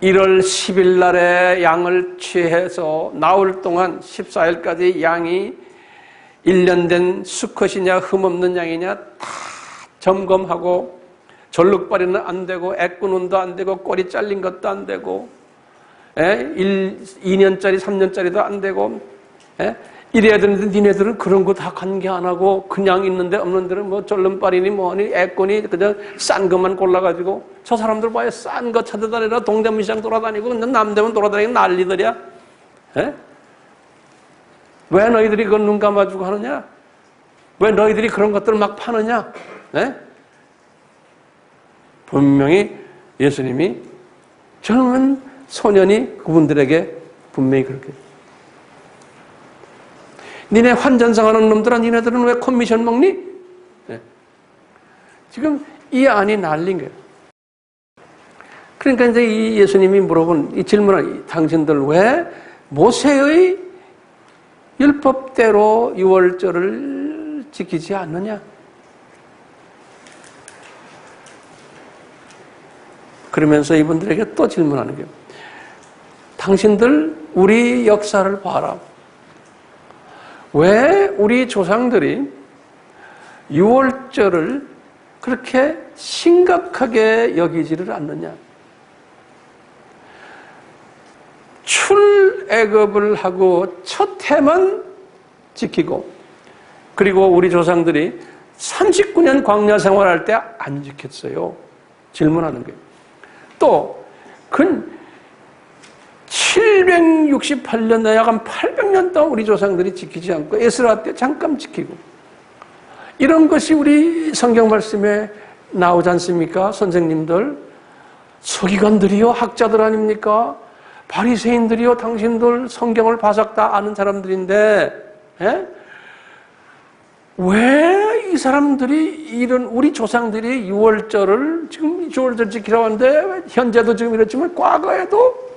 A: 1월 10일 날에 양을 취해서 나흘 동안 14일까지 양이 1년 된 수컷이냐 흠없는 양이냐 다 점검하고 절룩발이는 안 되고 애꾸눈도 안 되고 꼬리 잘린 것도 안 되고 2년짜리 3년짜리도 안 되고 이래야 되는데 니네들은 그런 거 다 관계 안 하고 그냥 있는데 없는 데는 뭐 절름발이니 뭐니 애꾸니 그냥 싼 것만 골라가지고 저 사람들 봐요. 싼 거 찾아다니라 동대문시장 돌아다니고 남대문 돌아다니고 난리들이야. 왜 너희들이 그건 눈 감아주고 하느냐? 왜 너희들이 그런 것들을 막 파느냐? 분명히 예수님이 젊은 소년이 그분들에게 분명히 그렇게 니네 환전상하는 놈들아 니네들은 왜 커미션 먹니? 지금 이 안이 날린 거예요. 그러니까 이제 이 예수님이 물어본 이 질문을 당신들 왜 모세의 율법대로 유월절을 지키지 않느냐? 그러면서 이분들에게 또 질문하는 거예요. 당신들 우리 역사를 봐라. 왜 우리 조상들이 유월절을 그렇게 심각하게 여기지를 않느냐? 출애굽을 하고 첫 해만 지키고 그리고 우리 조상들이 39년 광야 생활할 때 안 지켰어요. 질문하는 거예요. 또 근 768년 약 한 800년 동안 우리 조상들이 지키지 않고 에스라 때 잠깐 지키고 이런 것이 우리 성경 말씀에 나오지 않습니까? 선생님들, 서기관들이요, 학자들 아닙니까? 바리새인들이요, 당신들 성경을 바삭 다 아는 사람들인데 왜 이 사람들이 이런 우리 조상들이 유월절을 지금 유월절 지키라고 하는데 현재도 지금 이렇지만 과거에도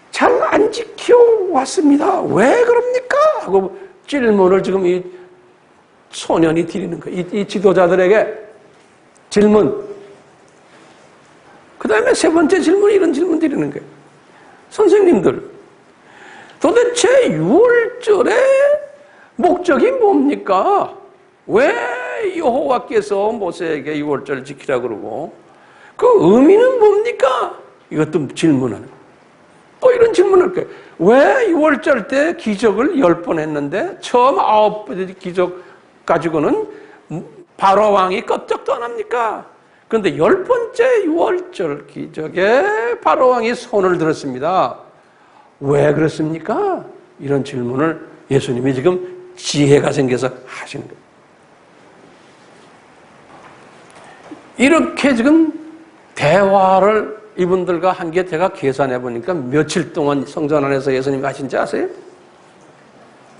A: 잘 안 지켜왔습니다. 왜 그럽니까? 하고 질문을 지금 이 소년이 드리는 거예요. 이 지도자들에게 질문. 그 다음에 세 번째 질문, 이런 질문 드리는 거예요. 선생님들, 도대체 유월절의 목적이 뭡니까? 왜 여호와께서 모세에게 유월절을 지키라고 그러고 그 의미는 뭡니까? 이것도 질문하는 거예요. 또 이런 질문을 할게요. 왜 유월절 때 기적을 10번 했는데 처음 9번째 기적 가지고는 바로 왕이 껍적도 안 합니까? 그런데 10번째 유월절 기적에 바로 왕이 손을 들었습니다. 왜 그렇습니까? 이런 질문을 예수님이 지금 지혜가 생겨서 하시는 거예요. 이렇게 지금 대화를 이분들과 함께 제가 계산해 보니까 며칠 동안 성전 안에서 예수님이 하신지 아세요?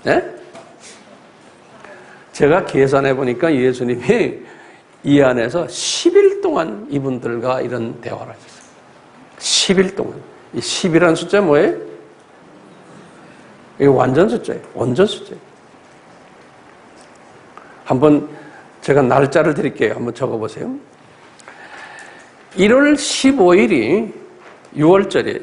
A: 네? 제가 계산해 보니까 예수님이 이 안에서 10일 동안 이분들과 이런 대화를 하셨어요. 10일 동안. 이 10이라는 숫자 뭐예요? 이게 완전 숫자예요. 완전 숫자예요. 한번 제가 날짜를 드릴게요. 한번 적어보세요. 1월 15일이 6월절이에요.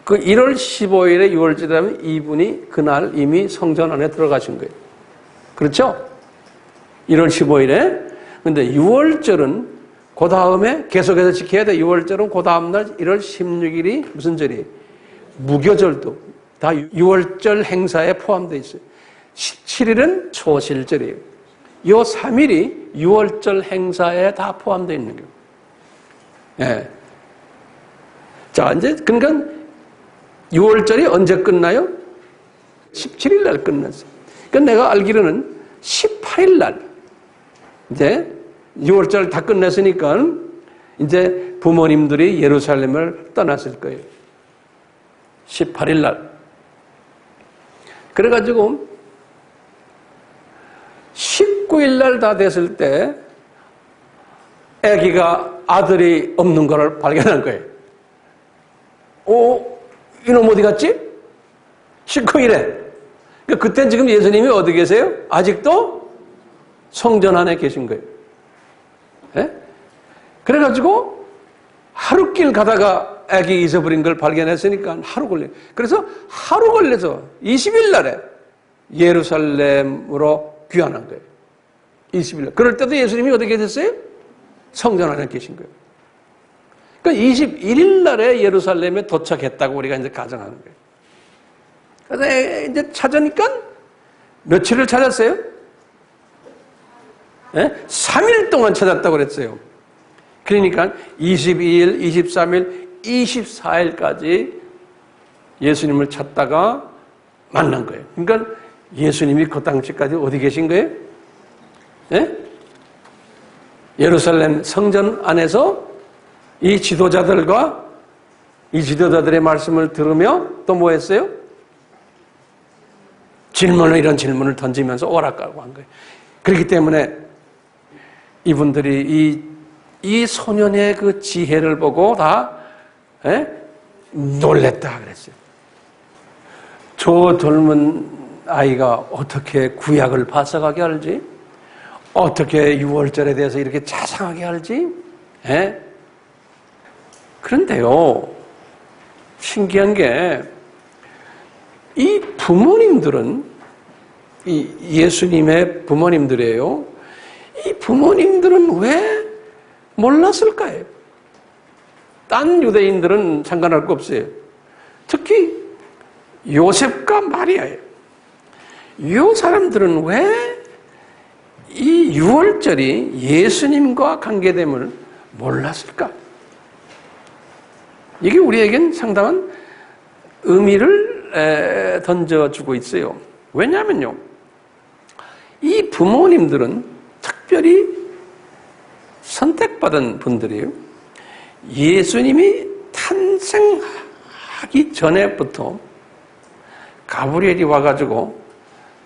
A: 그 1월 15일에 6월절이라면 이분이 그날 이미 성전 안에 들어가신 거예요. 그렇죠? 1월 15일에. 근데 6월절은 그 다음에 계속해서 지켜야 돼. 6월절은 그 다음날 1월 16일이 무슨 절이에요? 무교절도 다 6월절 행사에 포함되어 있어요. 17일은 초실절이에요. 요 3일이 6월절 행사에 다 포함되어 있는 거예요. 예. 자, 이제, 그러니까 6월절이 언제 끝나요? 17일 날 끝났어요. 그러니까 내가 알기로는 18일 날, 이제 6월절 다 끝냈으니까 이제 부모님들이 예루살렘을 떠났을 거예요. 18일 날. 그래가지고 19일 날 다 됐을 때 아기가 아들이 없는 걸 발견한 거예요. 이놈 어디 갔지? 19일에. 그러니까 그때 지금 예수님이 어디 계세요? 아직도 성전 안에 계신 거예요. 예? 그래가지고 하루길 가다가 아기 잊어버린 걸 발견했으니까 하루 걸려요. 그래서 하루 걸려서 20일 날에 예루살렘으로 귀환한 거예요. 20일 날. 그럴 때도 예수님이 어떻게 됐어요? 성전 안에 계신 거예요. 그러니까 21일 날에 예루살렘에 도착했다고 우리가 이제 가정하는 거예요. 그래서 이제 찾으니까 며칠을 찾았어요? 네? 3일 동안 찾았다고 그랬어요. 그러니까 22일, 23일, 24일까지 예수님을 찾다가 만난 거예요. 그러니까 예수님이 그 당시까지 어디 계신 거예요? 네? 예루살렘 성전 안에서 이 지도자들과 이 지도자들의 말씀을 들으며 또 뭐 했어요? 이런 질문을 던지면서 오락가고 한 거예요. 그렇기 때문에 이분들이 이 소년의 그 지혜를 보고 다 놀랬다 그랬어요. 저 젊은 아이가 어떻게 구약을 파악하게 알지? 어떻게 6월절에 대해서 이렇게 자상하게 알지? 그런데요, 신기한 게 이 부모님들은 이 예수님의 부모님들이에요. 이 부모님들은 왜 몰랐을까요? 딴 유대인들은 상관할 거 없어요. 특히 요셉과 마리아예요. 이 사람들은 왜 이 6월절이 예수님과 관계됨을 몰랐을까? 이게 우리에겐 상당한 의미를 던져주고 있어요. 왜냐하면요, 이 부모님들은 특별히 선택받은 분들이에요. 예수님이 탄생하기 전에부터 가브리엘이 와가지고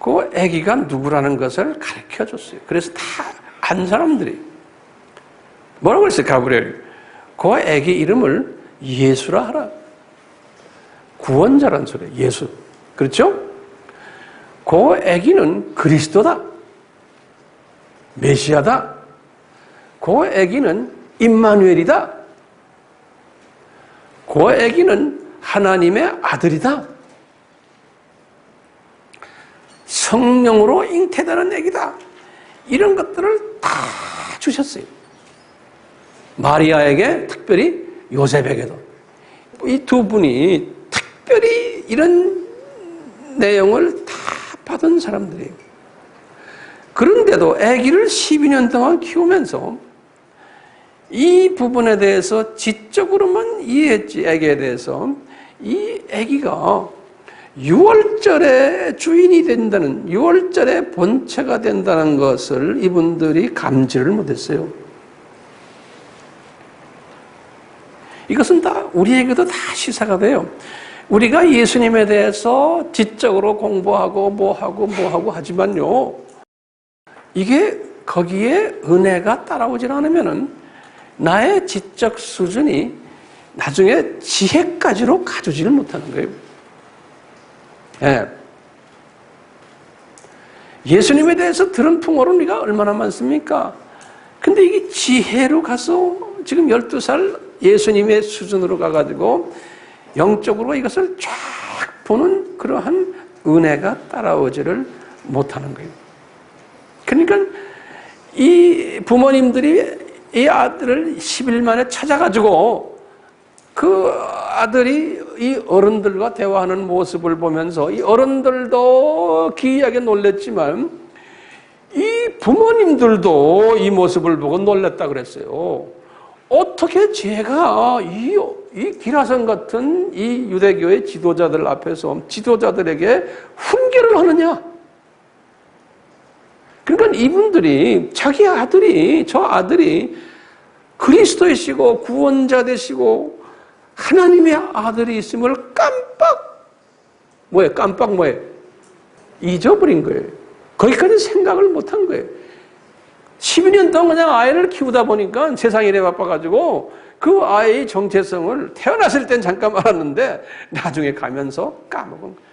A: 그 아기가 누구라는 것을 가르쳐줬어요. 그래서 다 안 사람들이 뭐라고 했어요? 가브리엘이 그 아기 이름을 예수라 하라. 구원자란 소리예요. 예수. 그렇죠? 그 아기는 그리스도다. 메시아다. 그 아기는 임마누엘이다. 그 아기는 하나님의 아들이다. 성령으로 잉태되는 아기다. 이런 것들을 다 주셨어요. 마리아에게 특별히 요셉에게도. 이 두 분이 특별히 이런 내용을 다 받은 사람들이에요. 그런데도 아기를 12년 동안 키우면서 이 부분에 대해서 지적으로만 이해했지, 아기에 대해서. 이 아기가 6월절의 주인이 된다는, 6월절의 본체가 된다는 것을 이분들이 감지를 못했어요. 이것은 다 우리에게도 다 시사가 돼요. 우리가 예수님에 대해서 지적으로 공부하고 뭐하고 하지만요, 이게 거기에 은혜가 따라오질 않으면은 나의 지적 수준이 나중에 지혜까지로 가주지를 못하는 거예요. 예. 예수님에 대해서 들은 풍어는 우리가 얼마나 많습니까? 근데 이게 지혜로 가서 지금 12살 예수님의 수준으로 가가지고 영적으로 이것을 쫙 보는 그러한 은혜가 따라오지를 못하는 거예요. 그러니까 이 부모님들이 이 아들을 10일 만에 찾아가지고 그 아들이 이 어른들과 대화하는 모습을 보면서 이 어른들도 기이하게 놀랬지만 이 부모님들도 이 모습을 보고 놀랬다 그랬어요. 어떻게 제가 이 기라성 같은 이 유대교의 지도자들 앞에서 지도자들에게 훈계를 하느냐? 그러니까 이분들이 자기 아들이 저 아들이 그리스도이시고 구원자 되시고 하나님의 아들이 있음을 깜빡 잊어버린 거예요. 거기까지 생각을 못한 거예요. 12년 동안 그냥 아이를 키우다 보니까 세상 일에 바빠가지고 그 아이의 정체성을 태어났을 땐 잠깐 알았는데 나중에 가면서 까먹은 거예요.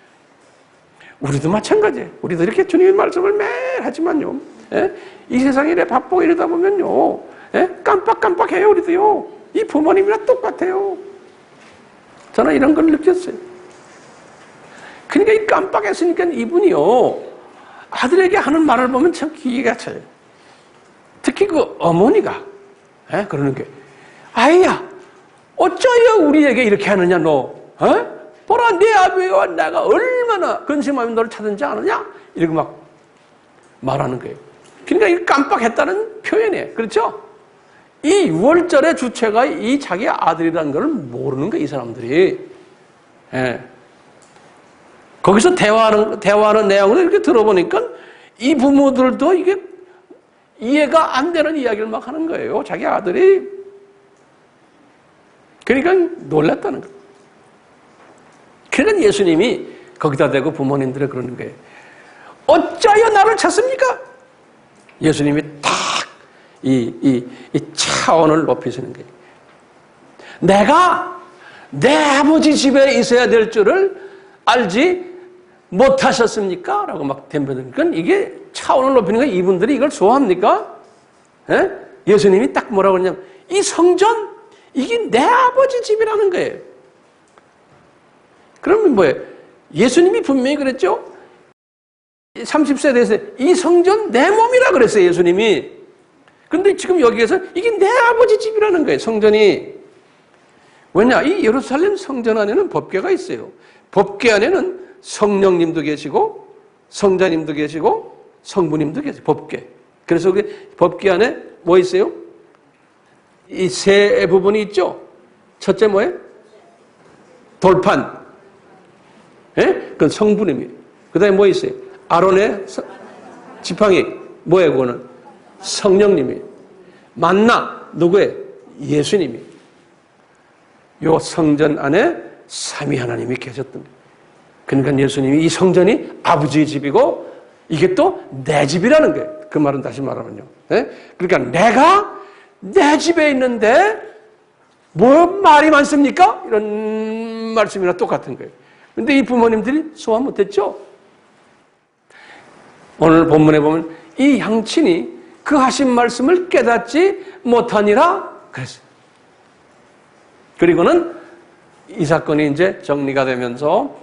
A: 우리도 마찬가지예요. 우리도 이렇게 주님의 말씀을 매일 하지만요, 예? 이 세상 일에 바쁘고 이러다 보면요, 예? 깜빡해요. 우리도요. 이 부모님이랑 똑같아요. 저는 이런 걸 느꼈어요. 그러니까 이 깜빡했으니까 이분이요, 아들에게 하는 말을 보면 참 기가 차요. 특히 그 어머니가, 예? 그러는 게, 아이야, 어쩌여 우리에게 이렇게 하느냐, 너, 보라, 네 아버지와 내가 얼마나 근심하면 너를 찾은지 아느냐? 이렇게 막 말하는 거예요. 그러니까 이 깜빡했다는 표현이에요. 그렇죠? 이 6월절의 주체가 이 자기 아들이라는 걸 모르는 거예요, 이 사람들이. 예. 거기서 대화하는 내용을 이렇게 들어보니까 이 부모들도 이게 이해가 안 되는 이야기를 막 하는 거예요, 자기 아들이. 그러니까 놀랐다는 거예요. 그러니까 예수님이 거기다 대고 부모님들이 그러는 거예요. 어쩌여 나를 찾습니까? 예수님이 딱 이 차원을 높이시는 거예요. 내가 내 아버지 집에 있어야 될 줄을 알지 못하셨습니까? 라고 막 덤벼드니까 이게 차원을 높이는 거예요. 이분들이 이걸 좋아합니까? 예? 예수님이 딱 뭐라고 그러냐면 이 성전, 이게 내 아버지 집이라는 거예요. 그러면 뭐예요? 예수님이 분명히 그랬죠? 30세 돼서 이 성전 내 몸이라 그랬어요, 예수님이. 근데 지금 여기에서 이게 내 아버지 집이라는 거예요, 성전이. 왜냐? 이 예루살렘 성전 안에는 법궤가 있어요. 법궤 안에는 성령님도 계시고 성자님도 계시고 성부님도 계세요, 법궤. 그래서 그 법궤 안에 뭐 있어요? 이 세 부분이 있죠? 첫째 뭐예요? 돌판. 예? 그건 성부님이에요. 그 다음에 뭐 있어요? 아론의 지팡이. 뭐예요, 그거는? 성령님이에요. 만나. 누구예요? 예수님이에요. 요 성전 안에 삼위 하나님이 계셨던 거예요. 그러니까 예수님이 이 성전이 아버지의 집이고 이게 또 내 집이라는 거예요. 그 말은 다시 말하면요. 예? 그러니까 내가 내 집에 있는데 뭐 말이 많습니까? 이런 말씀이랑 똑같은 거예요. 근데 이 부모님들이 소화 못했죠? 오늘 본문에 보면 이 양친이 그 하신 말씀을 깨닫지 못하니라 그랬어요. 그리고는 이 사건이 이제 정리가 되면서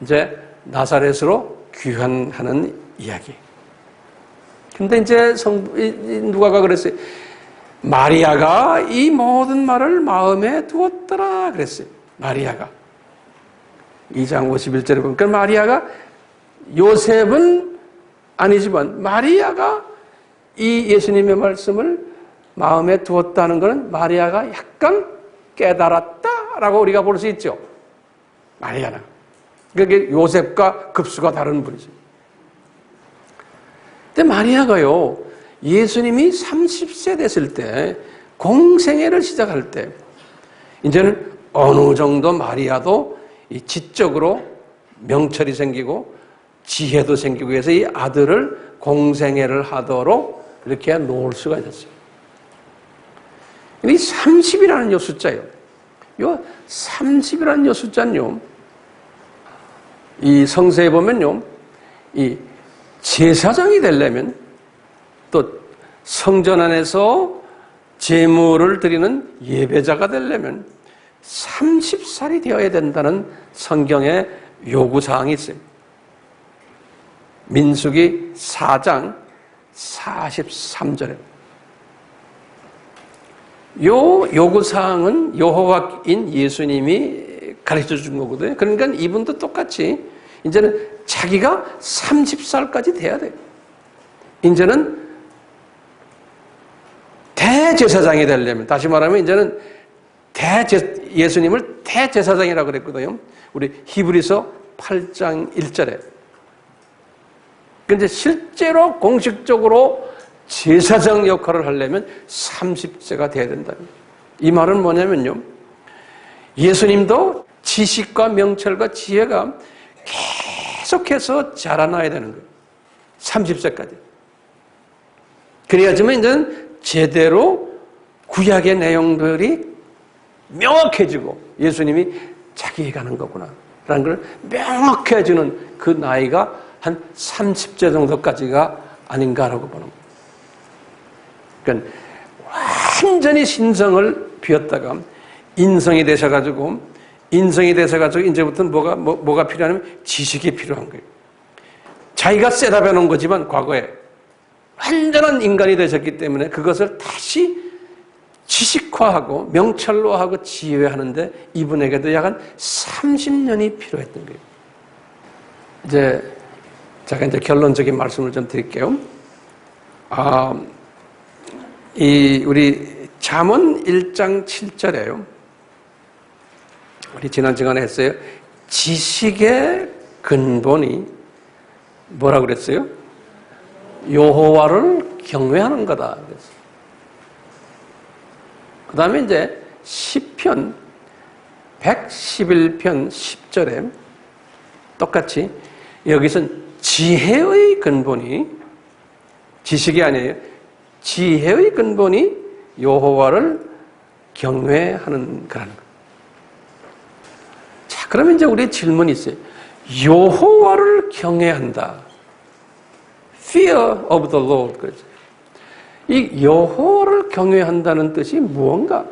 A: 이제 나사렛으로 귀환하는 이야기. 근데 이제 누가가 그랬어요. 마리아가 이 모든 말을 마음에 두었더라 그랬어요. 마리아가. 2장 51절에 보니까 마리아가, 요셉은 아니지만 마리아가 이 예수님의 말씀을 마음에 두었다는 것은 마리아가 약간 깨달았다라고 우리가 볼 수 있죠. 마리아는. 그게 요셉과 급수가 다른 분이죠. 근데 마리아가요, 예수님이 30세 됐을 때, 공생애를 시작할 때, 이제는 어느 정도 마리아도 이 지적으로 명철이 생기고 지혜도 생기고 해서 이 아들을 공생애를 하도록 이렇게 놓을 수가 있었어요. 이 30이라는 요 숫자예요. 요 30이라는 요 숫자는요, 이 성서에 보면요, 이 제사장이 되려면 또 성전 안에서 제물을 드리는 예배자가 되려면 30살이 되어야 된다는 성경의 요구사항이 있어요. 민수기 4장 43절에. 요 요구사항은 여호와인 예수님이 가르쳐 준 거거든요. 그러니까 이분도 똑같이 이제는 자기가 30살까지 돼야 돼요. 이제는 대제사장이 되려면, 다시 말하면 이제는 예수님을 대제사장이라고 그랬거든요. 우리 히브리서 8장 1절에. 근데 실제로 공식적으로 제사장 역할을 하려면 30세가 돼야 된다. 이 말은 뭐냐면요, 예수님도 지식과 명철과 지혜가 계속해서 자라나야 되는 거예요. 30세까지. 그래야지만 이제는 제대로 구약의 내용들이 명확해지고 예수님이 자기가 가는 거구나 라는 걸 명확해지는 그 나이가 한 30세 정도까지가 아닌가라고 보는 거예요. 그러니까 완전히 신성을 비웠다가 인성이 되셔가지고 이제부터는 뭐가 필요하냐면 지식이 필요한 거예요. 자기가 세다 배놓은 거지만 과거에 완전한 인간이 되셨기 때문에 그것을 다시 지식화하고 명철로하고 지혜하는데 이분에게도 약 한 30년이 필요했던 거예요. 제가 이제 결론적인 말씀을 좀 드릴게요. 우리 잠언 1장 7절에요. 우리 지난 시간에 했어요. 지식의 근본이 뭐라고 그랬어요? 여호와를 경외하는 거다 그랬어요. 그 다음에 이제 시편 111편 10절에 똑같이 여기서는 지혜의 근본이, 지식이 아니에요. 지혜의 근본이 여호와를 경외하는 거라는 거예요. 자, 그러면 이제 우리 질문이 있어요. 여호와를 경외한다. Fear of the Lord. 그렇죠. 이 여호와를 경외한다는 뜻이 무언가?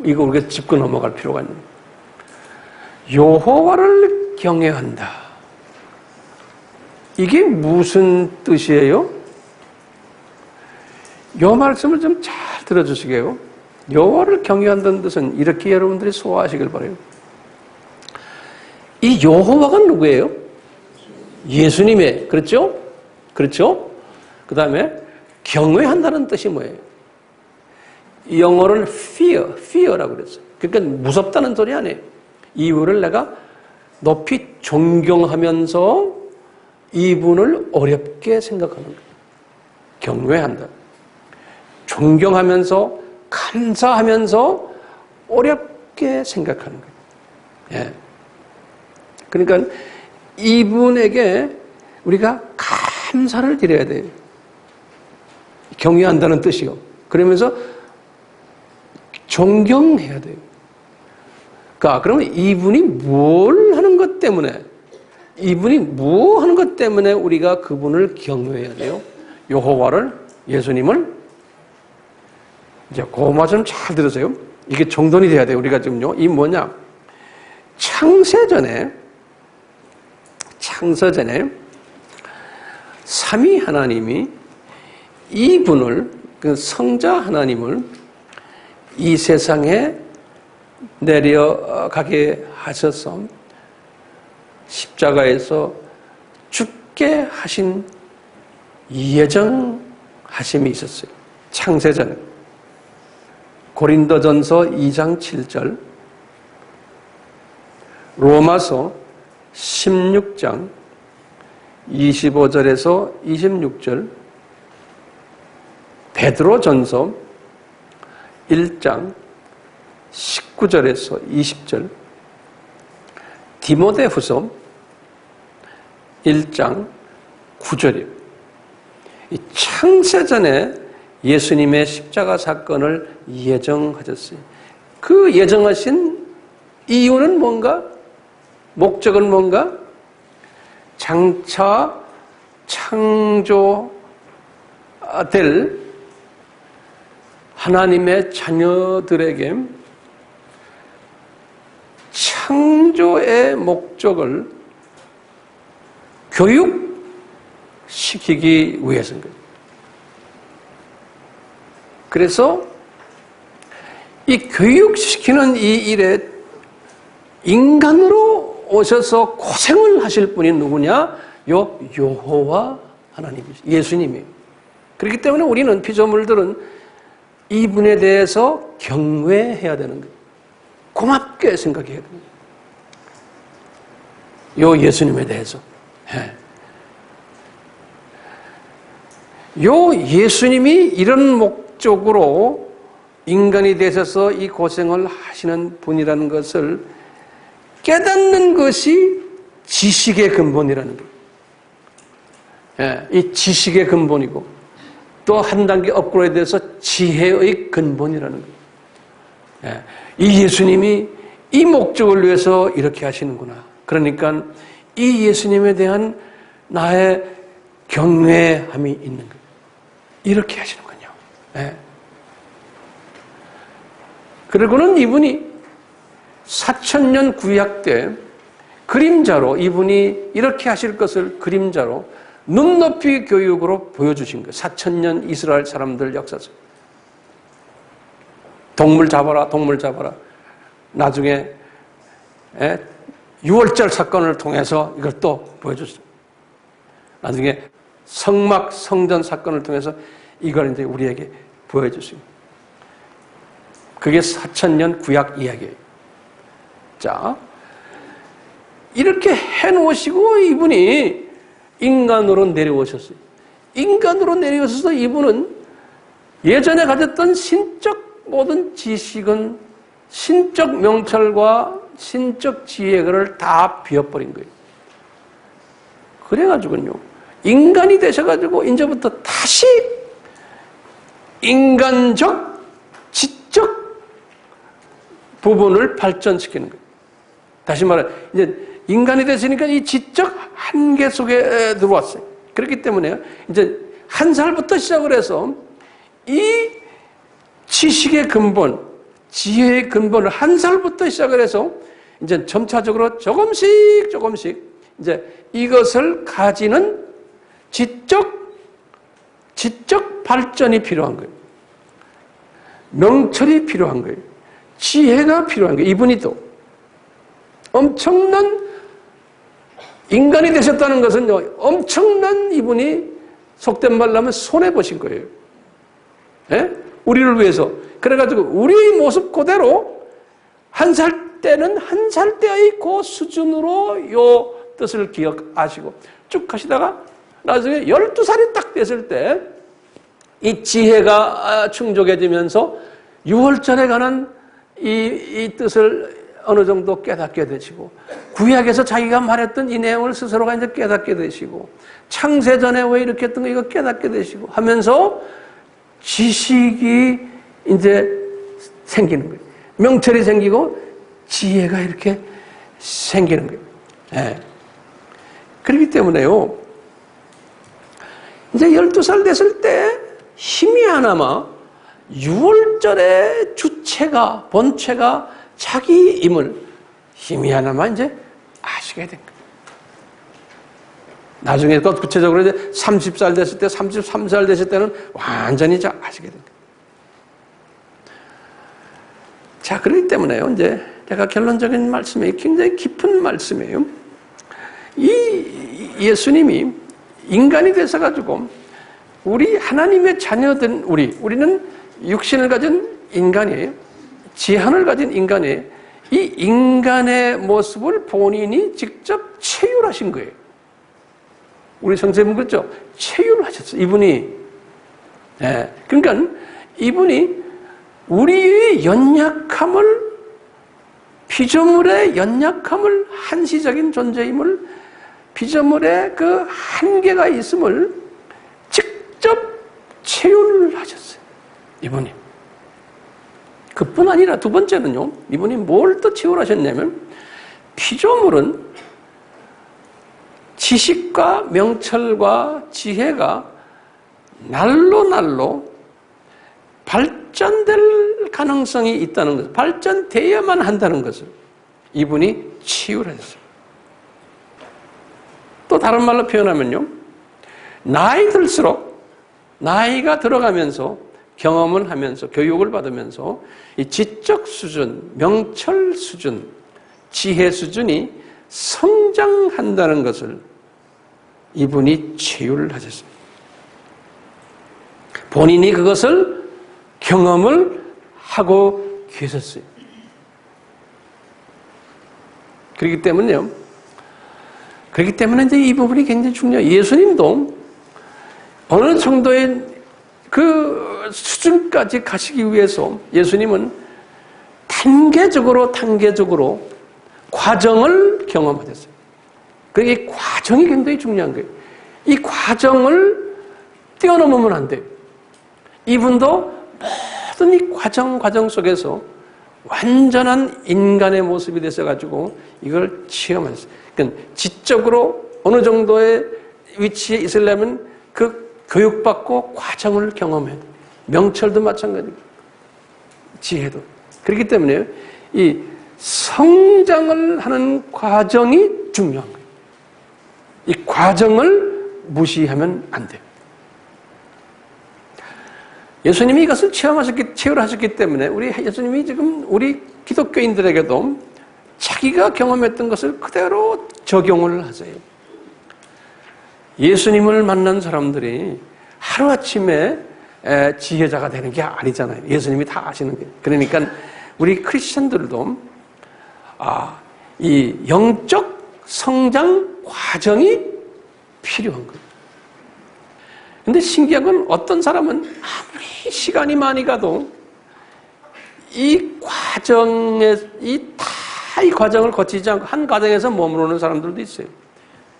A: 이거 우리가 짚고 넘어갈 필요가 있는 거예요. 여호와를 경외한다. 이게 무슨 뜻이에요? 이 말씀을 좀 잘 들어주시게요. 여호와를 경외한다는 뜻은 이렇게 여러분들이 소화하시길 바라요. 이 여호와가 누구예요? 예수님의, 그렇죠? 그렇죠? 그 다음에 경외한다는 뜻이 뭐예요? 영어로는 fear라고 그랬어요. 그러니까 무섭다는 소리 아니에요. 이분을 내가 높이 존경하면서 이분을 어렵게 생각하는 거예요. 경외한다. 존경하면서 감사하면서 어렵게 생각하는 거예요. 예. 그러니까 이분에게 우리가 감사를 드려야 돼요. 경외한다는 뜻이요. 그러면서 존경해야 돼요. 그러니까 그러면 이분이 뭘 하는 것 때문에, 이분이 뭐 하는 것 때문에 우리가 그분을 경외해야 돼요? 여호와를, 예수님을. 이제 그 말씀 잘 들으세요. 이게 정돈이 돼야 돼요. 우리가 지금요. 이 뭐냐? 창세전에 삼위 하나님이 이분을, 그 성자 하나님을 이 세상에 내려가게 하셔서 십자가에서 죽게 하신 예정하심이 있었어요. 창세전에. 고린도전서 2장 7절, 로마서 16장 25절에서 26절, 베드로전서 1장 19절에서 20절, 디모데후서 1장 9절이에요. 이 창세전에 예수님의 십자가 사건을 예정하셨어요. 그 예정하신 이유는 뭔가? 목적은 뭔가? 장차 창조될 하나님의 자녀들에게 창조의 목적을 교육시키기 위해서인 거예요. 그래서 이 교육시키는 이 일에 인간으로 오셔서 고생을 하실 분이 누구냐? 여호와 하나님이죠. 예수님이에요. 그렇기 때문에 우리는 피조물들은 이분에 대해서 경외해야 되는 거예요. 고맙게 생각해야 됩니다. 요 예수님에 대해서. 요 예수님이 이런 목적으로 인간이 되셔서 이 고생을 하시는 분이라는 것을 깨닫는 것이 지식의 근본이라는 거예요. 이 지식의 근본이고 또 한 단계 업그레이드해서 지혜의 근본이라는 거예요. 이 예수님이 이 목적을 위해서 이렇게 하시는구나. 그러니까 이 예수님에 대한 나의 경외함이 있는 거예요. 이렇게 하시는군요. 그리고는 이분이 4000년 구약 때 그림자로 이분이 이렇게 하실 것을 그림자로 눈높이 교육으로 보여주신 거예요. 4000년 이스라엘 사람들 역사서. 동물 잡아라, 동물 잡아라. 나중에 6월절 사건을 통해서 이걸 또 보여줬어요. 나중에 성막 성전 사건을 통해서 이걸 이제 우리에게 보여줬어요. 그게 4000년 구약 이야기예요. 자, 이렇게 해놓으시고 이분이 인간으로 내려오셨어요. 인간으로 내려오셔서 이분은 예전에 가졌던 신적 모든 지식은 신적 명철과 신적 지혜를 다 비워버린 거예요. 그래가지고요, 인간이 되셔가지고 이제부터 다시 인간적, 지적 부분을 발전시키는 거예요. 다시 말해, 이제 인간이 됐으니까 이 지적 한계 속에 들어왔어요. 그렇기 때문에 이제 한 살부터 시작을 해서 이 지식의 근본, 지혜의 근본을 한 살부터 시작을 해서 이제 점차적으로 조금씩 이제 이것을 가지는 지적 발전이 필요한 거예요. 명철이 필요한 거예요. 지혜가 필요한 거예요. 이분이 또 엄청난 인간이 되셨다는 것은요, 엄청난 이분이 속된 말로 하면 손해보신 거예요. 우리를 위해서. 그래가지고 우리의 모습 그대로 한 살 때는 한 살 때의 그 수준으로 요 뜻을 기억하시고 쭉 하시다가 나중에 12살이 딱 됐을 때 이 지혜가 충족해지면서 6월절에 관한 이 뜻을 어느 정도 깨닫게 되시고 구약에서 자기가 말했던 이 내용을 스스로가 이제 깨닫게 되시고 창세전에 왜 이렇게 했던 거 이거 깨닫게 되시고 하면서 지식이 이제 생기는 거예요. 명철이 생기고 지혜가 이렇게 생기는 거예요. 그렇기 때문에요, 이제 12살 됐을 때 힘이 하나마 6월절의 주체가, 본체가 자기임을 힘이 하나마 이제 아시게 된 거예요. 나중에 또 구체적으로 이제 30살 됐을 때, 33살 됐을 때는 완전히 아시게 된 거예요. 자, 그렇기 때문에요, 이제 제가 결론적인 말씀이 굉장히 깊은 말씀이에요. 이 예수님이 인간이 되셔가지고 우리 하나님의 자녀된 우리는 육신을 가진 인간이에요. 지한을 가진 인간이에요. 이 인간의 모습을 본인이 직접 체휼하신 거예요. 우리 성세분 그렇죠? 체휼하셨어요. 이분이. 그러니까 이분이 우리의 연약함을, 피조물의 연약함을, 한시적인 존재임을, 피조물의 그 한계가 있음을 직접 체험을 하셨어요. 이분이. 그뿐 아니라 두 번째는요, 이분이 뭘 또 체험을 하셨냐면, 피조물은 지식과 명철과 지혜가 날로 발전될 가능성이 있다는 것을, 발전돼야만 한다는 것을 이분이 치유를 했어요. 또 다른 말로 표현하면요, 나이 들수록, 나이가 들어가면서 경험을 하면서 교육을 받으면서 이 지적 수준, 명철 수준, 지혜 수준이 성장한다는 것을 이분이 치유를 하셨습니다. 본인이 그것을 경험을 하고 계셨어요. 그렇기 때문에요. 그렇기 때문에 이제 이 부분이 굉장히 중요해요. 예수님도 어느 정도의 그 수준까지 가시기 위해서 예수님은 단계적으로 과정을 경험하셨어요. 그러니까 이 과정이 굉장히 중요한 거예요. 이 과정을 뛰어넘으면 안 돼요. 이분도 모든 이 과정 속에서 완전한 인간의 모습이 되셔가지고 이걸 체험했어요. 그러니까 지적으로 어느 정도의 위치에 있으려면 그 교육받고 과정을 경험해야 돼요. 명철도 마찬가지고 지혜도. 그렇기 때문에 이 성장을 하는 과정이 중요한 거예요. 이 과정을 무시하면 안 돼요. 예수님이 이것을 체험을 하셨기 때문에 예수님이 지금 우리 기독교인들에게도 자기가 경험했던 것을 그대로 적용을 하세요. 예수님을 만난 사람들이 하루아침에 지혜자가 되는 게 아니잖아요. 예수님이 다 아시는 거예요. 그러니까 우리 크리스천들도 이 영적 성장 과정이 필요한 거예요. 근데 신기한 건 어떤 사람은 아무리 시간이 많이 가도 이 과정을 거치지 않고 한 과정에서 머무르는 사람들도 있어요.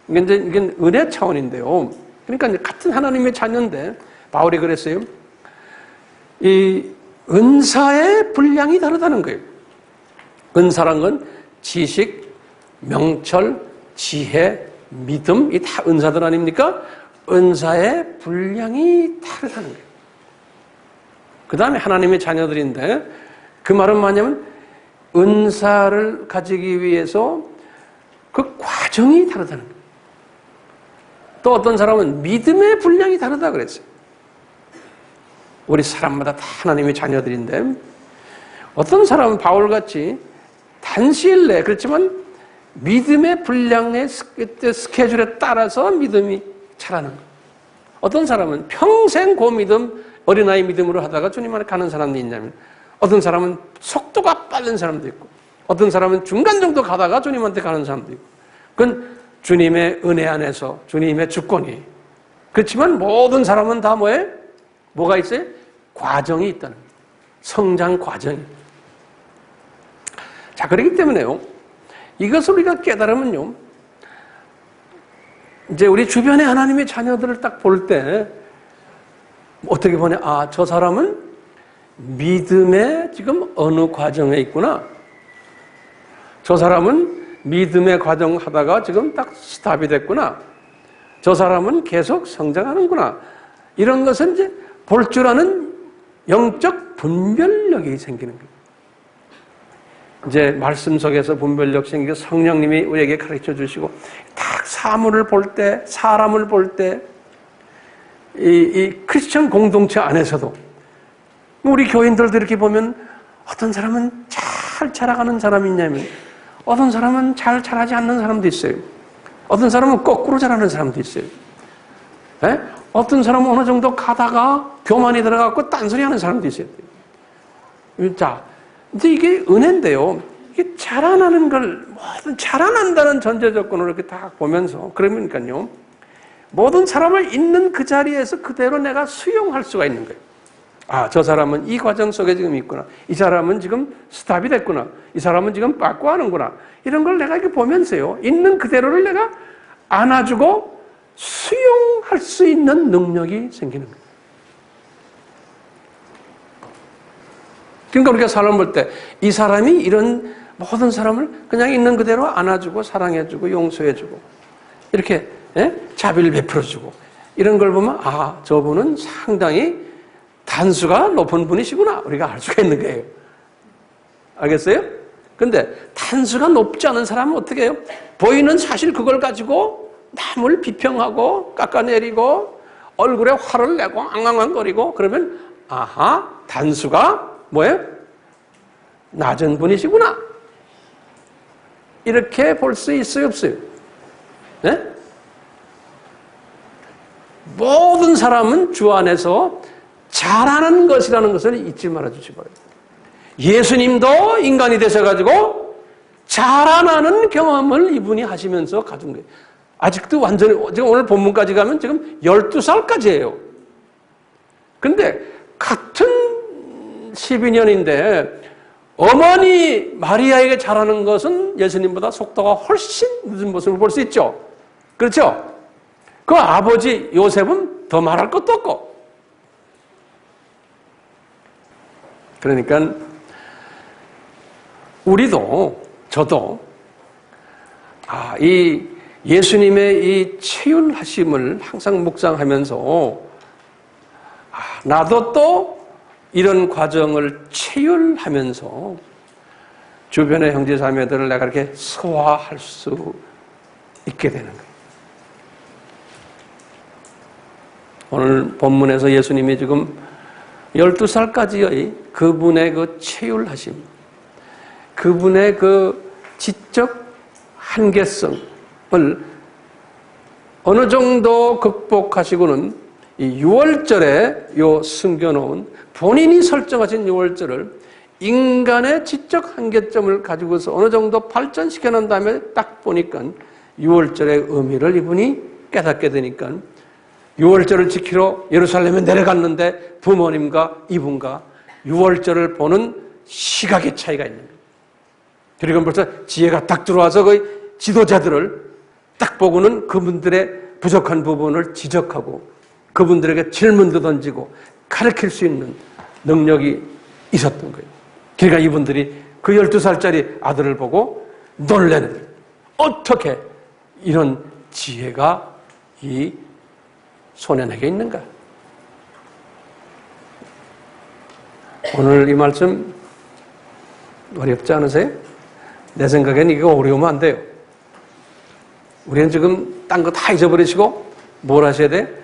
A: 이건 은혜 차원인데요. 그러니까 같은 하나님의 자녀인데 바울이 그랬어요. 이 은사의 분량이 다르다는 거예요. 은사란 건 지식, 명철, 지혜, 믿음, 이 다 은사들 아닙니까? 은사의 분량이 다르다는 거예요. 그 다음에 하나님의 자녀들인데 그 말은 뭐냐면 은사를 가지기 위해서 그 과정이 다르다는 거예요. 또 어떤 사람은 믿음의 분량이 다르다 그랬어요. 우리 사람마다 다 하나님의 자녀들인데 어떤 사람은 바울같이 단시일 내에 그렇지만 믿음의 분량의 스케줄에 따라서 믿음이 자라는 거예요. 어떤 사람은 평생 그 믿음, 어린아이 믿음으로 하다가 주님 안에 가는 사람이 있냐면 어떤 사람은 속도가 빠른 사람도 있고 어떤 사람은 중간 정도 가다가 주님한테 가는 사람도 있고 그건 주님의 은혜 안에서 주님의 주권이. 그렇지만 모든 사람은 다 뭐가 있어요? 과정이 있다는 거예요. 성장 과정이. 자, 그렇기 때문에요. 이것을 우리가 깨달으면요. 이제 우리 주변에 하나님의 자녀들을 딱 볼 때 어떻게 보냐. 저 사람은 믿음의 지금 어느 과정에 있구나. 저 사람은 믿음의 과정 하다가 지금 딱 스탑이 됐구나. 저 사람은 계속 성장하는구나. 이런 것은 이제 볼 줄 아는 영적 분별력이 생기는 거예요. 이제 말씀 속에서 분별력 생기고 성령님이 우리에게 가르쳐 주시고 딱 사물을 볼 때, 사람을 볼 때, 이 크리스천 공동체 안에서도 우리 교인들도 이렇게 보면 어떤 사람은 잘 자라가는 사람이 있냐면 어떤 사람은 잘 자라지 않는 사람도 있어요. 어떤 사람은 거꾸로 자라는 사람도 있어요. 네? 어떤 사람은 어느 정도 가다가 교만이 들어가고 딴소리 하는 사람도 있어요. 자, 근데 이게 은혜인데요. 이게 자라나는 걸, 자라난다는 전제 조건을 이렇게 딱 보면서, 그러니까요. 모든 사람을 있는 그 자리에서 그대로 내가 수용할 수가 있는 거예요. 저 사람은 이 과정 속에 지금 있구나. 이 사람은 지금 스탑이 됐구나. 이 사람은 지금 빠꾸하는구나. 이런 걸 내가 이렇게 보면서요. 있는 그대로를 내가 안아주고 수용할 수 있는 능력이 생기는 거예요. 그러니까 우리가 사람 볼 때 이 사람이 이런 모든 사람을 그냥 있는 그대로 안아주고 사랑해주고 용서해주고 이렇게 자비를 베풀어주고 이런 걸 보면 저분은 상당히 단수가 높은 분이시구나 우리가 알 수가 있는 거예요. 알겠어요? 근데 단수가 높지 않은 사람은 어떻게 해요? 보이는 사실 그걸 가지고 남을 비평하고 깎아내리고 얼굴에 화를 내고 앙앙앙거리고 그러면 단수가 뭐예요? 낮은 분이시구나. 이렇게 볼 수 있어요, 없어요? 네? 모든 사람은 주 안에서 잘하는 것이라는 것을 잊지 말아주시기 바랍니다. 예수님도 인간이 되셔가지고 자라나는 경험을 이분이 하시면서 가진 거예요. 아직도 완전히, 지금 오늘 본문까지 가면 지금 12살까지예요. 근데 같은 12년인데 어머니 마리아에게 자라는 것은 예수님보다 속도가 훨씬 늦은 모습을 볼 수 있죠. 그렇죠? 그 아버지 요셉은 더 말할 것도 없고. 그러니까 우리도 저도 이 예수님의 이 체휼하심을 항상 묵상하면서 나도 또 이런 과정을 체휼하면서 주변의 형제 자매들을 내가 이렇게 소화할 수 있게 되는 거예요. 오늘 본문에서 예수님이 지금 12살까지의 그분의 그 체휼하심, 그분의 그 지적 한계성을 어느 정도 극복하시고는 이 6월절에 요 숨겨놓은 본인이 설정하신 6월절을 인간의 지적 한계점을 가지고서 어느 정도 발전시켜 놓은 다음에 딱 보니까 6월절의 의미를 이분이 깨닫게 되니까 6월절을 지키러 예루살렘에 내려갔는데 부모님과 이분과 6월절을 보는 시각의 차이가 있는 거예요. 그리고 벌써 지혜가 딱 들어와서 그 지도자들을 딱 보고는 그분들의 부족한 부분을 지적하고 그분들에게 질문도 던지고 가르칠 수 있는 능력이 있었던 거예요. 그러니까 이분들이 그 12살짜리 아들을 보고 놀라는 거예요. 어떻게 이런 지혜가 이 소년에게 있는가? 오늘 이 말씀 어렵지 않으세요? 내 생각에는 이거 어려우면 안 돼요. 우리는 지금 딴 거 다 잊어버리시고 뭘 하셔야 돼?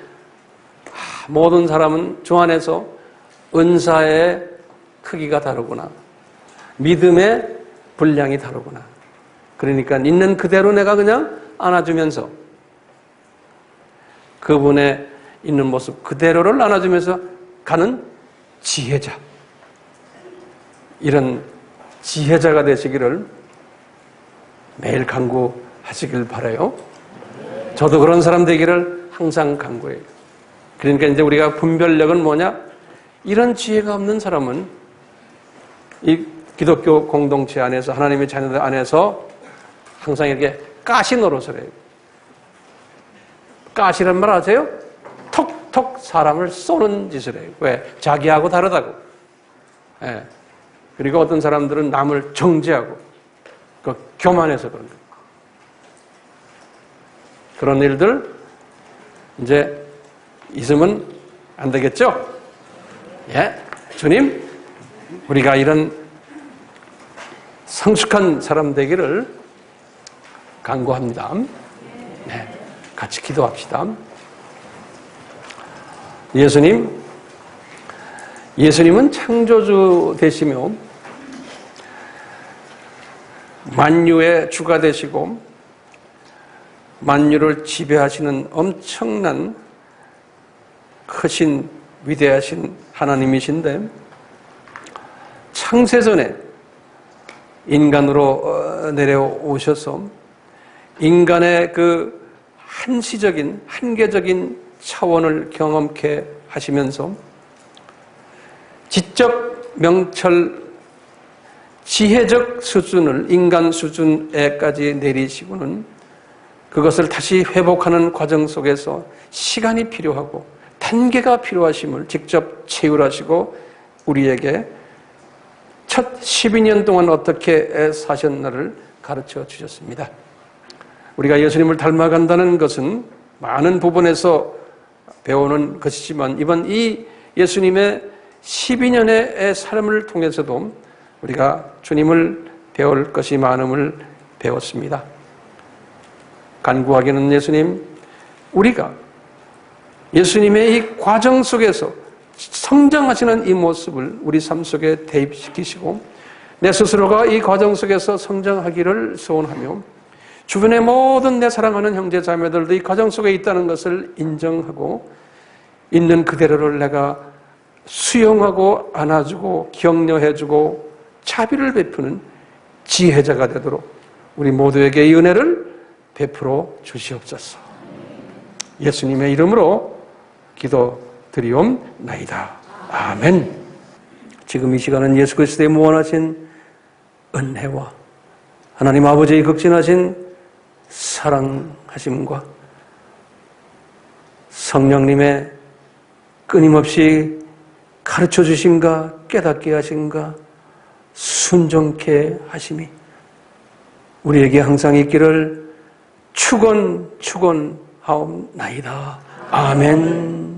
A: 모든 사람은 주 안에서 은사의 크기가 다르구나. 믿음의 분량이 다르구나. 그러니까 있는 그대로 내가 그냥 안아주면서 그분의 있는 모습 그대로를 안아주면서 가는 지혜자. 이런 지혜자가 되시기를 매일 간구하시길 바라요. 저도 그런 사람 되기를 항상 간구해요. 그러니까 이제 우리가 분별력은 뭐냐? 이런 지혜가 없는 사람은 이 기독교 공동체 안에서 하나님의 자녀들 안에서 항상 이렇게 가시 노릇을 해요. 가시란 말 아세요? 톡톡 사람을 쏘는 짓을 해요. 왜? 자기하고 다르다고. 예. 그리고 어떤 사람들은 남을 정죄하고 교만해서 그런 거예요. 그런 일들 이제 있으면 안 되겠죠? 예. 주님, 우리가 이런 성숙한 사람 되기를 간구합니다. 네. 같이 기도합시다. 예수님은 창조주 되시며 만유의 주가 되시고 만유를 지배하시는 엄청난 크신 위대하신 하나님이신데 창세전에 인간으로 내려오셔서 인간의 그 한시적인 한계적인 차원을 경험케 하시면서 지적 명철 지혜적 수준을 인간 수준에까지 내리시고는 그것을 다시 회복하는 과정 속에서 시간이 필요하고 단계가 필요하심을 직접 체휼하시고 우리에게 첫 12년 동안 어떻게 사셨나를 가르쳐 주셨습니다. 우리가 예수님을 닮아간다는 것은 많은 부분에서 배우는 것이지만 이번 이 예수님의 12년의 삶을 통해서도 우리가 주님을 배울 것이 많음을 배웠습니다. 간구하기는 예수님, 우리가 예수님의 이 과정 속에서 성장하시는 이 모습을 우리 삶 속에 대입시키시고 내 스스로가 이 과정 속에서 성장하기를 소원하며 주변의 모든 내 사랑하는 형제 자매들도 이 과정 속에 있다는 것을 인정하고 있는 그대로를 내가 수용하고 안아주고 격려해주고 자비를 베푸는 지혜자가 되도록 우리 모두에게 이 은혜를 베풀어 주시옵소서. 예수님의 이름으로 기도드리옵나이다. 아멘. 지금 이 시간은 예수 그리스도의 무한하신 은혜와 하나님 아버지의 극진하신 사랑하심과 성령님의 끊임없이 가르쳐 주심과 깨닫게 하심과 순종케 하심이 우리에게 항상 있기를 축원하옵나이다. 아멘.